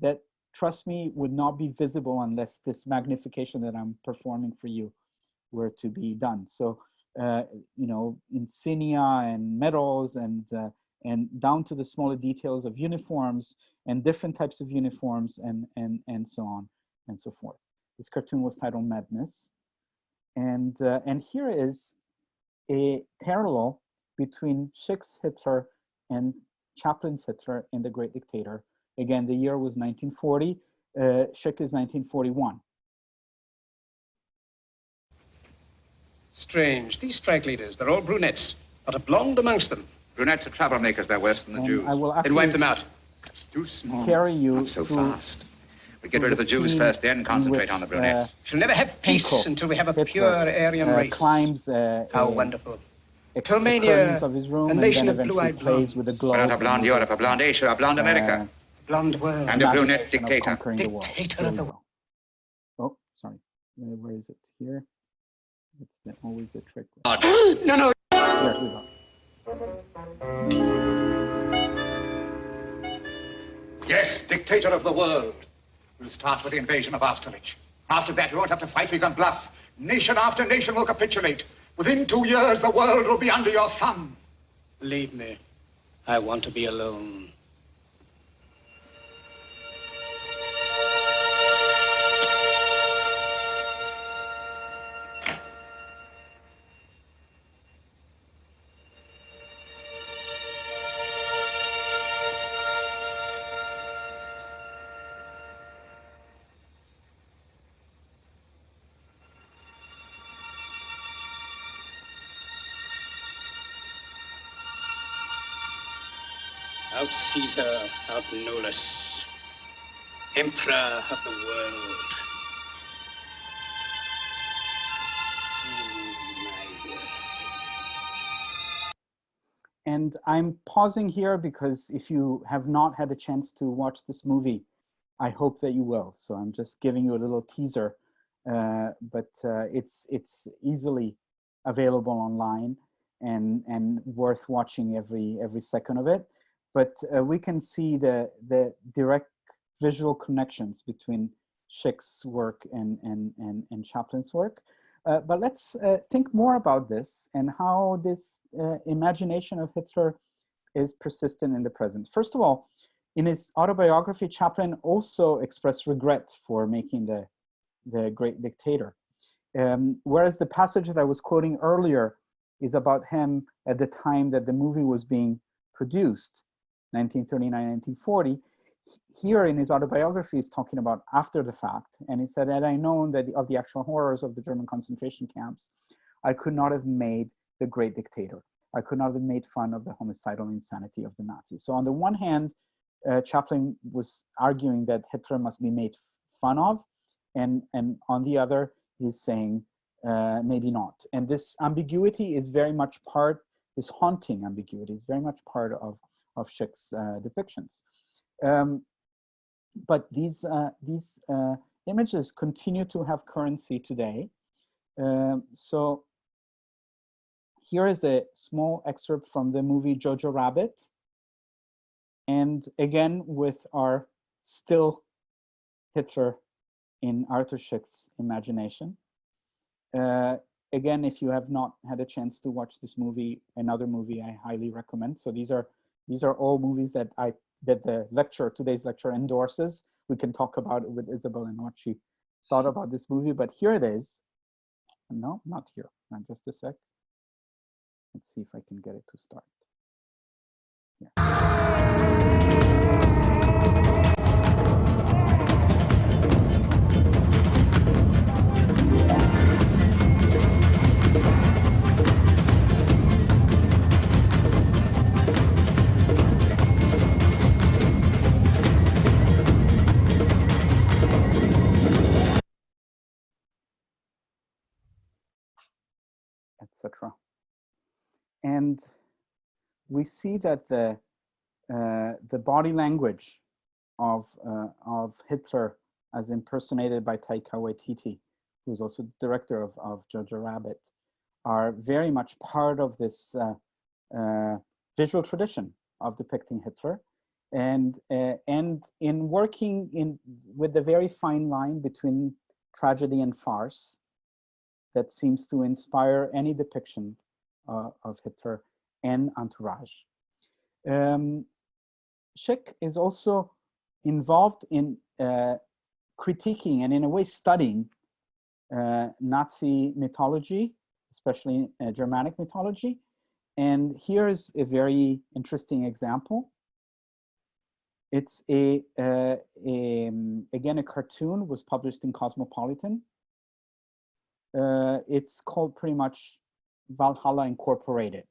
that, trust me, would not be visible unless this magnification that I'm performing for you were to be done. So, you know, insignia and medals and down to the smaller details of uniforms and different types of uniforms and so on and so forth. This cartoon was titled Madness. And here is a parallel between Szyk's Hitler and Chaplin's Hitler in The Great Dictator. Again, the year was 1940, Szyk is 1941. Strange, these strike leaders, they're all brunettes, not a blonde amongst them. Brunettes are troublemakers, they're worse than the Jews. Then wipe them out. Too small. carry you Not so through, fast. We get rid of the Jews first, then concentrate on the brunettes. We'll never have peace until we have a pure Aryan race. Climbs how wonderful. the curtains of his room, and then eventually plays with the globe. Not a blonde Europe, a blonde Asia, a blonde America. Blonde world. And a brunette dictator. Dictator of the world. Oh, sorry. Where is it? Here. It's always the trick. No, no. There we go. Yes, dictator of the world. We'll start with the invasion of Austerlitz. After that, we won't have to fight, we can bluff. Nation after nation will capitulate. Within 2 years, the world will be under your thumb. Leave me. I want to be alone. Out Caesar, out Nolus, Emperor of the world. And I'm pausing here because if you have not had a chance to watch this movie, I hope that you will. So I'm just giving you a little teaser, but it's easily available online and worth watching every second of it. But we can see the direct visual connections between Szyk's work and Chaplin's work. But let's think more about this and how this imagination of Hitler is persistent in the present. First of all, in his autobiography, Chaplin also expressed regret for making the great dictator. Whereas the passage that I was quoting earlier is about him at the time that the movie was being produced, 1939, 1940. Here in his autobiography, he's talking about after the fact. And he said, had I known that of the actual horrors of the German concentration camps, I could not have made the great dictator. I could not have made fun of the homicidal insanity of the Nazis. So on the one hand, Chaplin was arguing that Hitler must be made fun of. And on the other, he's saying, maybe not. And this ambiguity is very much part, this haunting ambiguity is very much part of Szyk's depictions. But these images continue to have currency today. So here is a small excerpt from the movie Jojo Rabbit. And again, with our still Hitler in Arthur Szyk's imagination. Again, if you have not had a chance to watch this movie, another movie I highly recommend. So these are all movies that today's lecture endorses. We can talk about it with Isabel and what she thought about this movie, but here it is. No, not here. Just a sec. Let's see if I can get it to start. Etc. And we see that the body language of Hitler, as impersonated by Taika Waititi, who's also the director of Jojo Rabbit, are very much part of this visual tradition of depicting Hitler, and in working with the very fine line between tragedy and farce that seems to inspire any depiction of Hitler and entourage. Szyk is also involved in critiquing and in a way studying Nazi mythology, especially Germanic mythology. And here is a very interesting example. It's again, a cartoon was published in Cosmopolitan. It's called pretty much Valhalla Incorporated.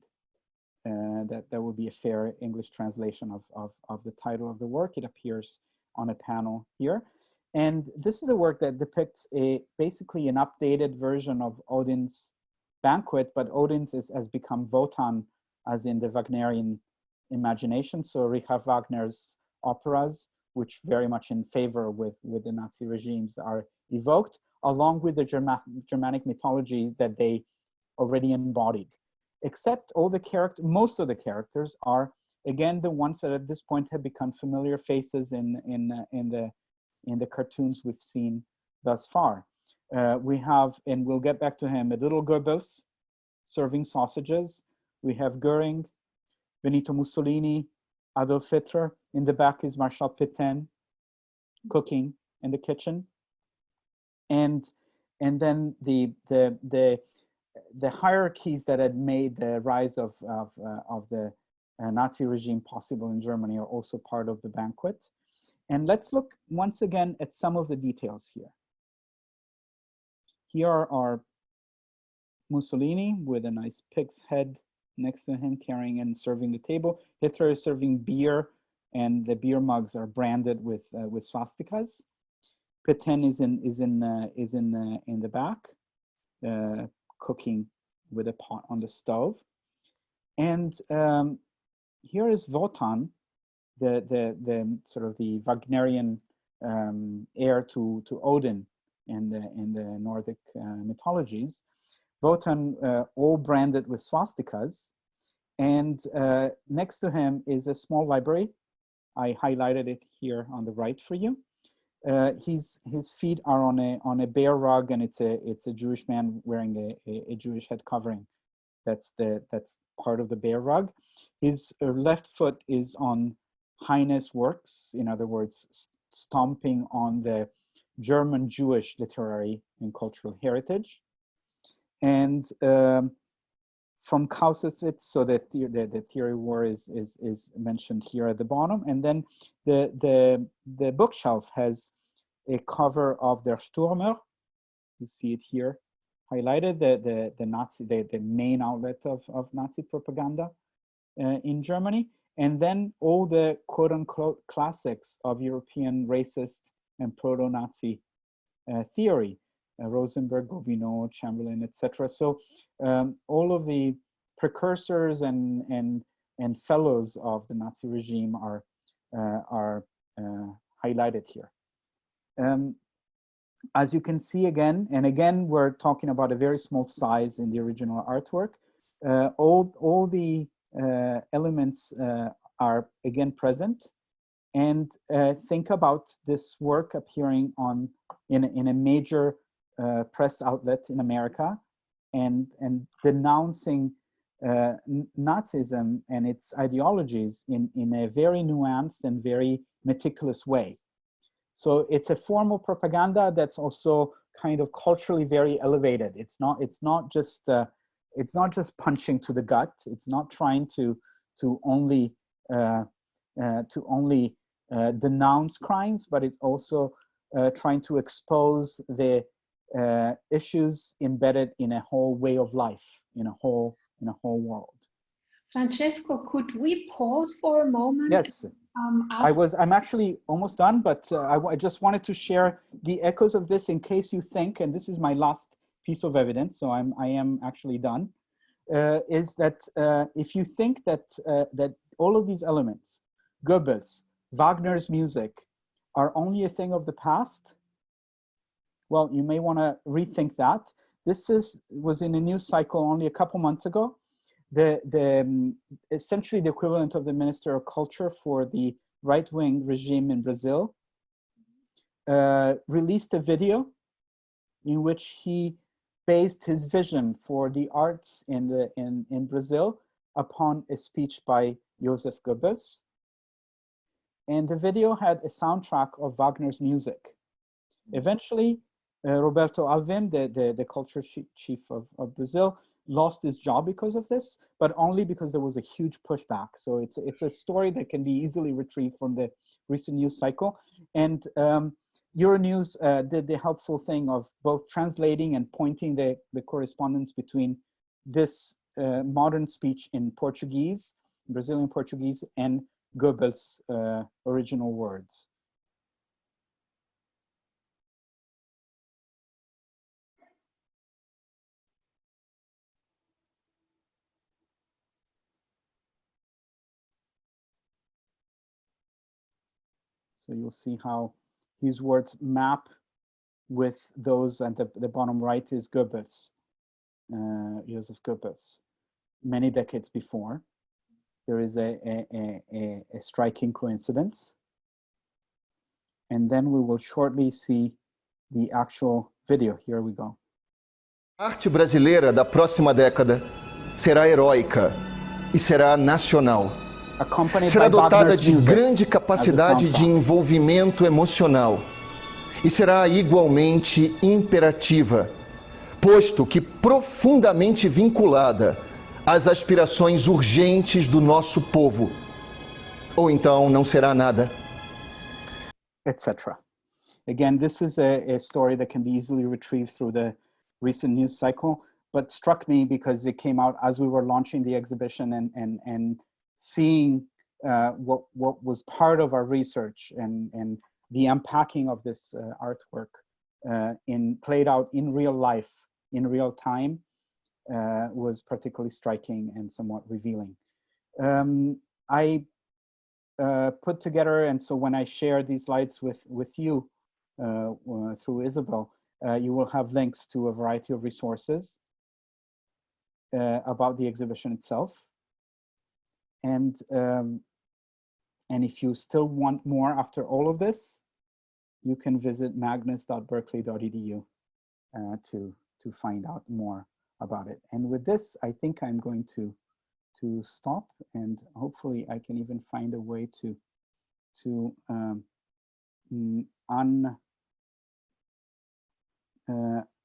that would be a fair English translation of the title of the work. It appears on a panel here. And this is a work that depicts basically an updated version of Odin's banquet, but Odin's has become Wotan, as in the Wagnerian imagination. So Richard Wagner's operas, which very much in favor with the Nazi regimes, are evoked, along with the Germanic mythology that they already embodied. Except most of the characters are, again, the ones that at this point have become familiar faces in the cartoons we've seen thus far. We have, and we'll get back to him, a little Goebbels serving sausages. We have Goering, Benito Mussolini, Adolf Hitler. In the back is Marshal Pétain cooking in the kitchen. And then the hierarchies that had made the rise of the Nazi regime possible in Germany are also part of the banquet. And let's look once again at some of the details here. Here are Mussolini with a nice pig's head next to him, carrying and serving the table. Hitler is serving beer, and the beer mugs are branded with swastikas. Pétain is in the back, cooking with a pot on the stove. And here is Wotan, the sort of the Wagnerian heir to Odin in the Nordic mythologies. Wotan, all branded with swastikas, and next to him is a small library. I highlighted it here on the right for you. His feet are on a bear rug, and it's a Jewish man wearing a Jewish head covering. That's part of the bear rug. His left foot is on Heine's works, in other words, stomping on the German Jewish literary and cultural heritage. And from Clausewitz, so the theory war is mentioned here at the bottom, and then the bookshelf has a cover of Der Stürmer. You see it here highlighted, the main outlet of Nazi propaganda in Germany, and then all the quote-unquote classics of European racist and proto-Nazi theory. Rosenberg, Gobineau, Chamberlain, etc. So all of the precursors and fellows of the Nazi regime are highlighted here. As you can see again, and again, we're talking about a very small size in the original artwork. All the elements are again present, and think about this work appearing in a major press outlet in America, and denouncing Nazism and its ideologies in a very nuanced and very meticulous way. So it's a form of propaganda that's also kind of culturally very elevated. It's not just punching to the gut. It's not trying to only denounce crimes, but it's also trying to expose the issues embedded in a whole way of life, in a whole world. Francesco, could we pause for a moment? Yes, I'm actually almost done, but I just wanted to share the echoes of this in case you think, and this is my last piece of evidence, so I am actually done, is that if you think that all of these elements, Goebbels, Wagner's music, are only a thing of the past, well, you may want to rethink that. This was in a news cycle only a couple months ago. Essentially the equivalent of the Minister of Culture for the right-wing regime in Brazil released a video in which he based his vision for the arts in Brazil upon a speech by Joseph Goebbels. And the video had a soundtrack of Wagner's music. Eventually, Roberto Alvim, the culture chief of Brazil, lost his job because of this, but only because there was a huge pushback. So it's a story that can be easily retrieved from the recent news cycle. And Euronews did the helpful thing of both translating and pointing the correspondence between this modern speech in Portuguese, Brazilian Portuguese, and Goebbels' original words. So you'll see how his words map with those, and the bottom right is Goebbels, Joseph Goebbels, many decades before. There is a striking coincidence. And then we will shortly see the actual video. Here we go. A arte brasileira da próxima década será heróica e será nacional. Será dotada de grande capacidade de envolvimento emocional e será igualmente imperativa, posto que profundamente vinculada às aspirações urgentes do nosso povo. Ou então não será nada. Etc. Again, this is a story that can be easily retrieved through the recent news cycle, but struck me because it came out as we were launching the exhibition and seeing what was part of our research and the unpacking of this artwork played out in real life, in real time, was particularly striking and somewhat revealing. I put together, and so when I share these slides with you through Isabel, you will have links to a variety of resources about the exhibition itself. And if you still want more after all of this, you can visit magnus.berkeley.edu to find out more about it. And with this, I think I'm going to stop, and hopefully I can even find a way to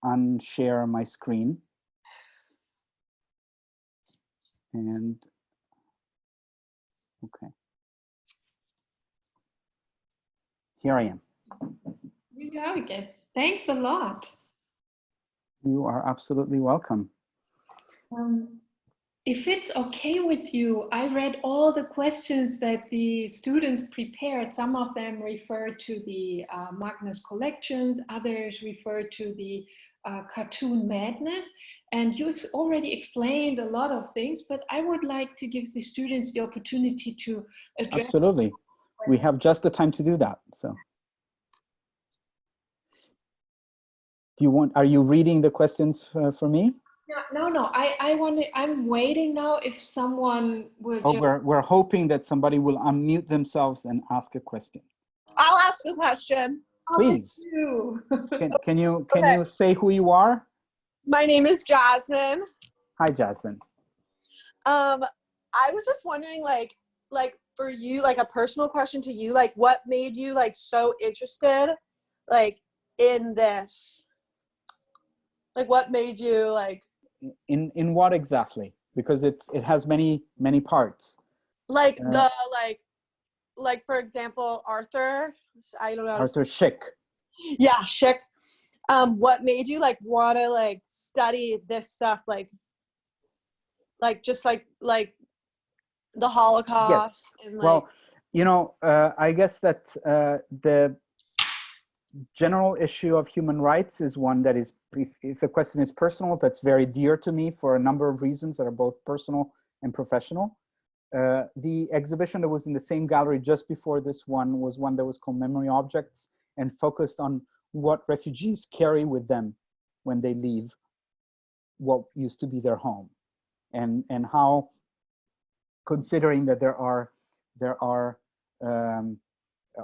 unshare my screen. And okay, here I am. You go again. Thanks a lot. You are absolutely welcome. If it's okay with you, I read all the questions that the students prepared. Some of them refer to the Magnus collections, others refer to the cartoon madness. And you already explained a lot of things, but I would like to give the students the opportunity to address. Absolutely. We have just the time to do that. So are you reading the questions for me? No. I'm waiting now if someone will. We're hoping that somebody will unmute themselves and ask a question. I'll ask a question. Please. Can you say who you are? My name is Jasmine. Hi, Jasmine. I was just wondering, like for you, like a personal question to you, like what made you like so interested, like in this? Like what made you like? In what exactly? Because it has many parts. Like like for example, Arthur. I don't know. Arthur Szyk. Yeah, Szyk. What made you like want to like study this stuff, like just like the Holocaust? Yes. And, like, well, you know, I guess that the general issue of human rights is one that is, if the question is personal, that's very dear to me for a number of reasons that are both personal and professional. The exhibition that was in the same gallery just before this one was one that was called Memory Objects, and focused on what refugees carry with them when they leave what used to be their home, and how, considering that there are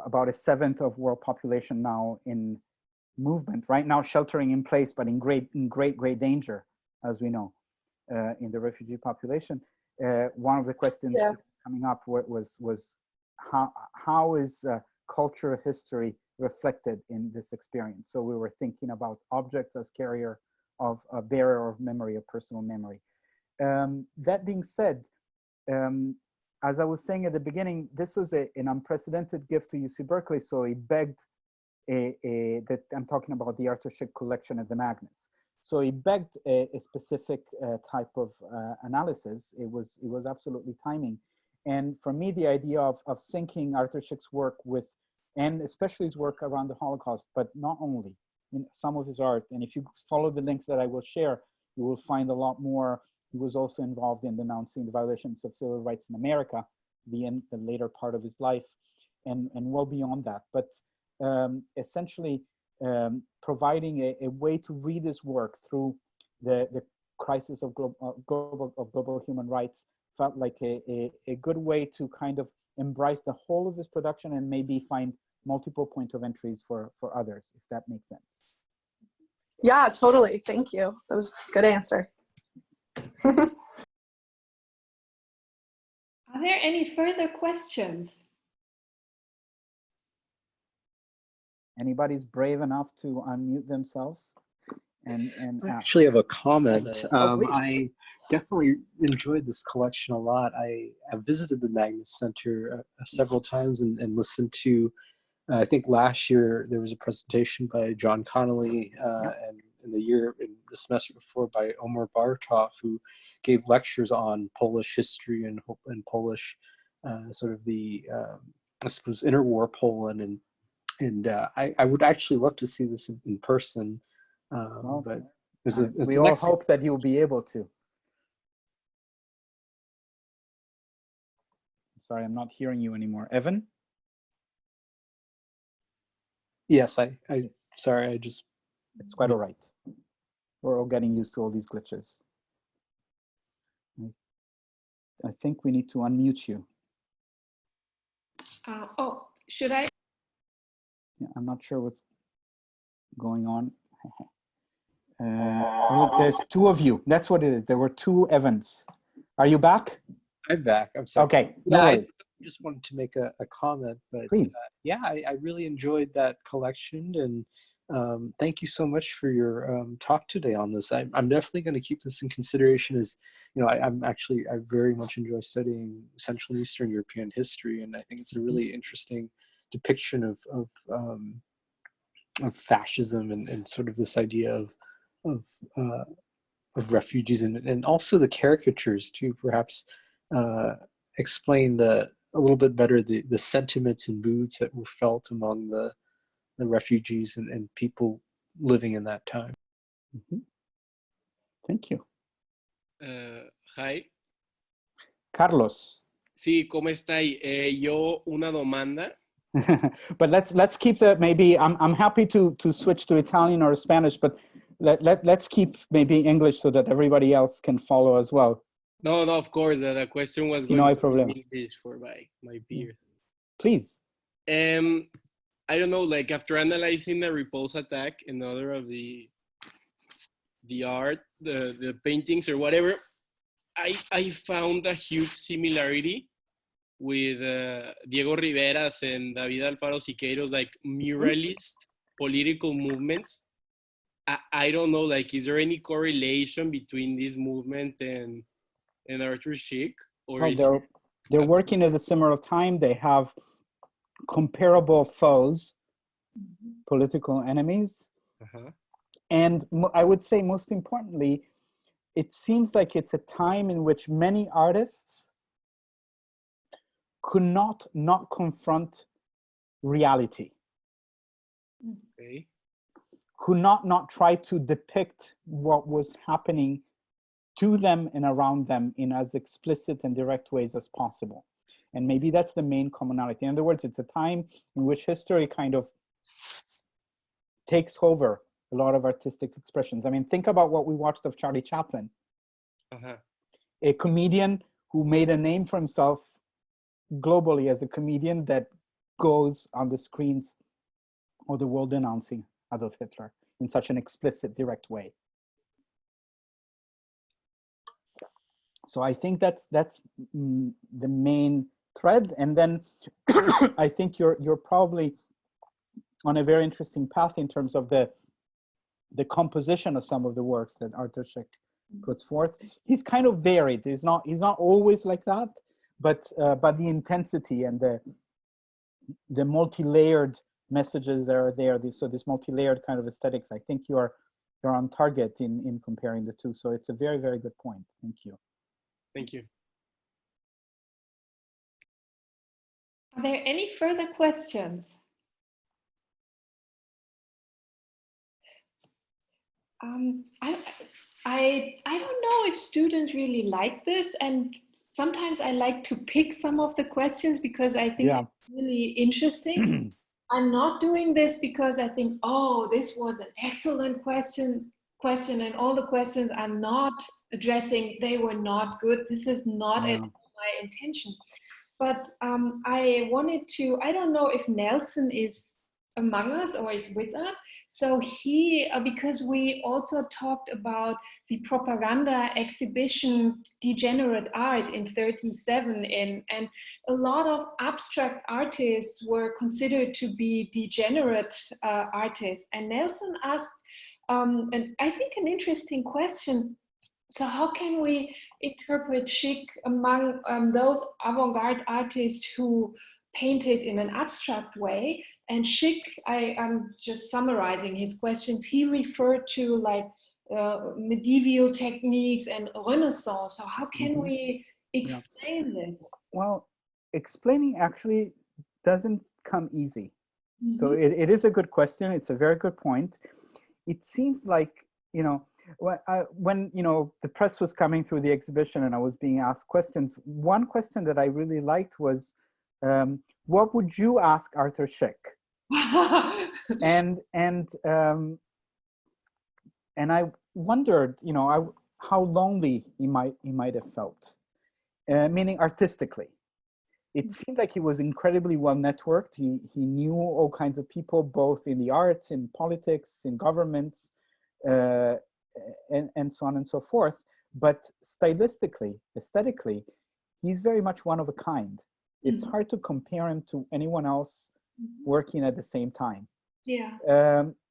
about 1/7 of world population now in movement right now, sheltering in place, but in great danger, as we know, in the refugee population. One of the questions coming up was how is culture, history reflected in this experience? So we were thinking about objects as carrier of a bearer of memory, of personal memory. That being said, as I was saying at the beginning, this was an unprecedented gift to UC Berkeley, so it begged that I'm talking about the Arthur Szyk collection at the Magnus. So it begged a specific type of analysis. It was absolutely timing. And for me, the idea of syncing Arthur Szyk's work with, and especially his work around the Holocaust, but not only, in some of his art, and if you follow the links that I will share, you will find a lot more. He was also involved in denouncing the violations of civil rights in America, the later part of his life, and well beyond that. But essentially providing a way to read his work through the crisis of global human rights felt like a good way to kind of embrace the whole of his production and maybe find multiple point of entries for others, if that makes sense. Yeah, totally. Thank you. That was a good answer. Are there any further questions? Anybody's brave enough to unmute themselves? And I actually have a comment. I definitely enjoyed this collection a lot. I have visited the Magnus Center several times and listened to, I think last year there was a presentation by John Connolly, and in the semester before by Omar Bartov, who gave lectures on Polish history and Polish, sort of the, I suppose, interwar Poland. And I would actually love to see this in person. But we all hope that you'll be able to. Sorry, I'm not hearing you anymore. Evan? Yes, sorry, I just... It's quite all right. We're all getting used to all these glitches. I think we need to unmute you. Oh, should I? Yeah, I'm not sure what's going on. There's two of you. That's what it is. There were two Evans. Are you back? I'm back. I'm sorry. Okay. No, No I just wanted to make a comment, but please. Yeah, I really enjoyed that collection, and thank you so much for your talk today on this. I'm definitely going to keep this in consideration. As you know, I very much enjoy studying Central and Eastern European history, and I think it's a really interesting depiction of fascism and sort of this idea of refugees, and also the caricatures too, perhaps explain a little bit better the sentiments and moods that were felt among the refugees and people living in that time. Mm-hmm. Thank you. Hi. Carlos. Sí, ¿cómo está? Yo una domanda. But let's keep the, maybe I'm happy to switch to Italian or Spanish, but let's keep maybe English so that everybody else can follow as well. No, of course. The question was going to be in English for my peers. Please. I don't know, like after analyzing the repulse attack and other of the art, the paintings or whatever, I found a huge similarity with Diego Rivera's and David Alfaro Siqueiros, like muralist political movements. I don't know, like, is there any correlation between this movement and Arthur Szyk? Or they're working at a similar time. They have comparable foes, political enemies. And I would say most importantly, it seems like it's a time in which many artists could not confront reality. Okay. Could not try to depict what was happening to them and around them in as explicit and direct ways as possible. And maybe that's the main commonality. In other words, it's a time in which history kind of takes over a lot of artistic expressions. I mean, think about what we watched of Charlie Chaplin, a comedian who made a name for himself globally as a comedian that goes on the screens of the world denouncing Adolf Hitler in such an explicit, direct way. So I think that's the main thread. And then I think you're probably on a very interesting path in terms of the composition of some of the works that Arthur Szyk puts forth. He's kind of varied. He's not always like that, but the intensity and the multi-layered messages that are there. So this multi-layered kind of aesthetics, I think you're on target in comparing the two. So it's a very, very good point. Thank you. Thank you. Are there any further questions? I don't know if students really like this, and sometimes I like to pick some of the questions because I think it's really interesting. I'm not doing this because I think, oh, this was an excellent question, and all the questions I'm not addressing, they were not good. This is not my intention. But I wanted to, I don't know if Nelson is among us or is with us. So he, because we also talked about the propaganda exhibition Degenerate Art in 1937, and a lot of abstract artists were considered to be degenerate artists. And Nelson asked, and I think an interesting question, so how can we interpret Szyk among those avant-garde artists who painted in an abstract way? And Szyk, I'm just summarizing his questions, he referred to like medieval techniques and Renaissance. So how can we explain this? Well, explaining actually doesn't come easy. So it is a good question. It's a very good point. It seems like, you know, when you know, the press was coming through the exhibition and I was being asked questions, one question that I really liked was, what would you ask Arthur Szyk? and I wondered, you know, how lonely he might have felt, meaning artistically. It seemed like he was incredibly well networked. He knew all kinds of people, both in the arts, in politics, in governments, and so on and so forth. But stylistically, aesthetically, he's very much one of a kind. It's hard to compare him to anyone else working at the same time. Yeah.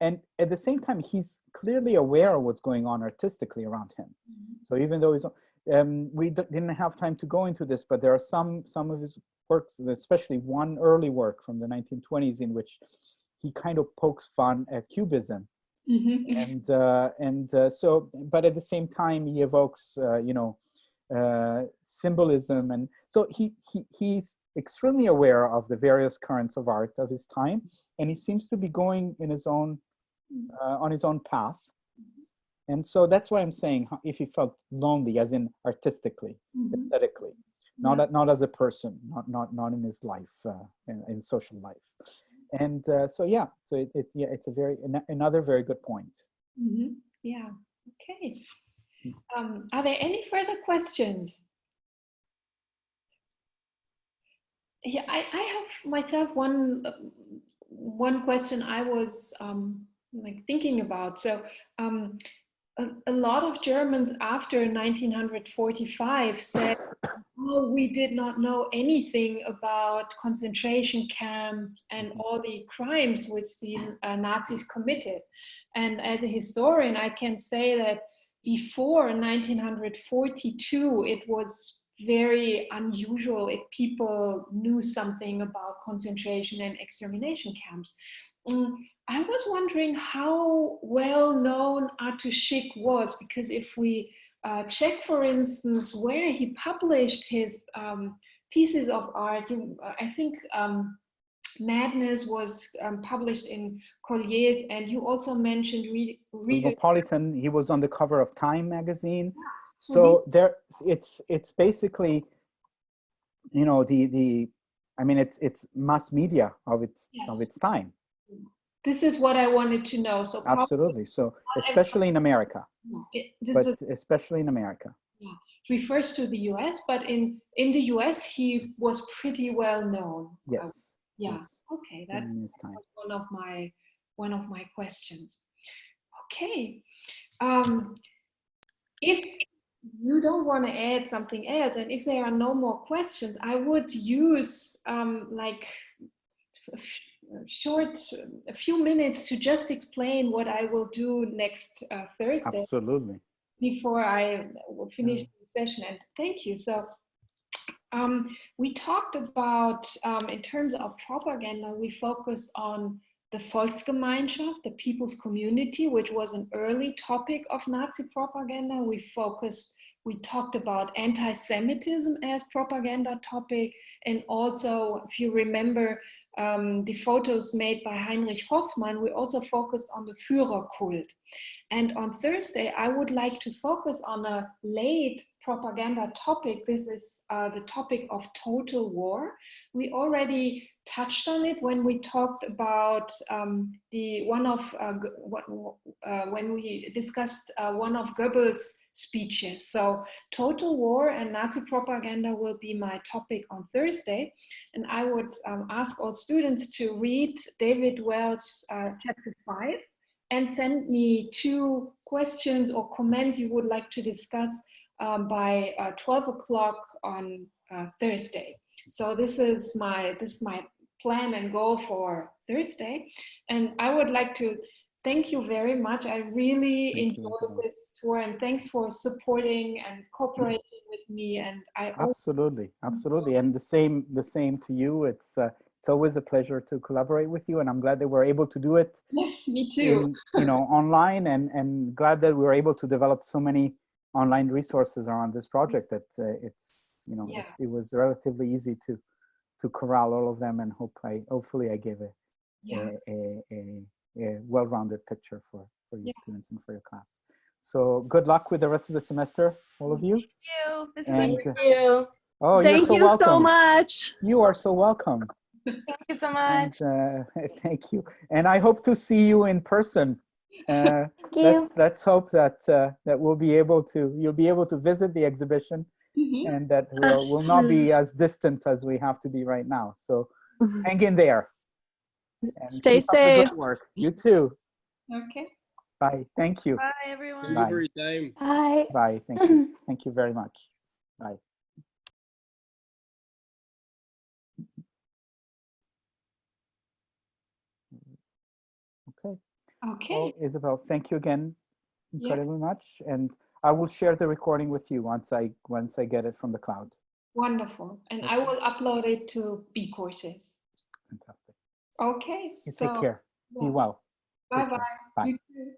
And at the same time, he's clearly aware of what's going on artistically around him. So even though he's, we didn't have time to go into this, but there are some of his works, especially one early work from the 1920s in which he kind of pokes fun at Cubism. So, but at the same time, he evokes, you know, symbolism, and so he's extremely aware of the various currents of art of his time, and he seems to be going in his own on his own path. And so that's why I'm saying, if he felt lonely, as in artistically, aesthetically, not as a person, not in his life, in social life. And so yeah, so it's a very another very good point. Yeah. Okay. Are there any further questions? Yeah, I have myself one question I was like thinking about. So a lot of Germans after 1945 said, oh, we did not know anything about concentration camps and all the crimes which the Nazis committed. And as a historian, I can say that before 1942, it was very unusual if people knew something about concentration and extermination camps. I was wondering how well known Arthur Szyk was, because if we check, for instance, where he published his pieces of art, I think Madness was published in Collier's, and you also mentioned Cosmopolitan. He was on the cover of Time magazine. Yeah. So there, it's basically, you know, I mean, it's mass media of its time. This is what I wanted to know. So absolutely. So especially in America. Especially in America. Yeah, it refers to the U.S., but in the U.S. he was pretty well known. Yes. Yeah. Yes. Okay, that's one of my questions. Okay. If you don't want to add something else, and if there are no more questions, I would use like a few minutes to just explain what I will do next Thursday. Absolutely. Before I will finish the session, and thank you. So we talked about, in terms of propaganda, we focused on the Volksgemeinschaft, the people's community, which was an early topic of Nazi propaganda. We talked about anti-Semitism as propaganda topic, and also, if you remember the photos made by Heinrich Hoffmann, we also focused on the Führer cult. And on Thursday, I would like to focus on a late propaganda topic. This is the topic of total war. We already touched on it when we talked about when we discussed one of Goebbels' speeches. So total war and Nazi propaganda will be my topic on Thursday. And I would ask all students to read David Welch's chapter 5 and send me 2 questions or comments you would like to discuss by 12 o'clock on Thursday. So this is my plan and goal for Thursday. And I would like to thank you very much. I really enjoyed this tour, and thanks for supporting and cooperating with me. And I absolutely, and the same to you. It's always a pleasure to collaborate with you, and I'm glad that we're able to do it. Yes, me too. Online, and glad that we were able to develop so many online resources around this project. That it was relatively easy to corral all of them, and hopefully I gave a well-rounded picture for your students and for your class. So good luck with the rest of the semester, all of you. Thank you. Oh, thank you so much. You are so welcome. Thank you so much. And, thank you. And I hope to see you in person. Let's hope that you'll be able to visit the exhibition, and that we'll not be as distant as we have to be right now. So hang in there. And stay safe. Good work. You too. Okay. Bye. Thank you. Bye, everyone. Thank you for your time. Bye. Bye. Thank you. Thank you very much. Bye. Okay. Okay. Well, Isabel, thank you again incredibly much. And I will share the recording with you once I get it from the cloud. Wonderful. And I will upload it to B-Courses. Fantastic. Okay. You take care. Be well. Bye-bye. Bye. You too.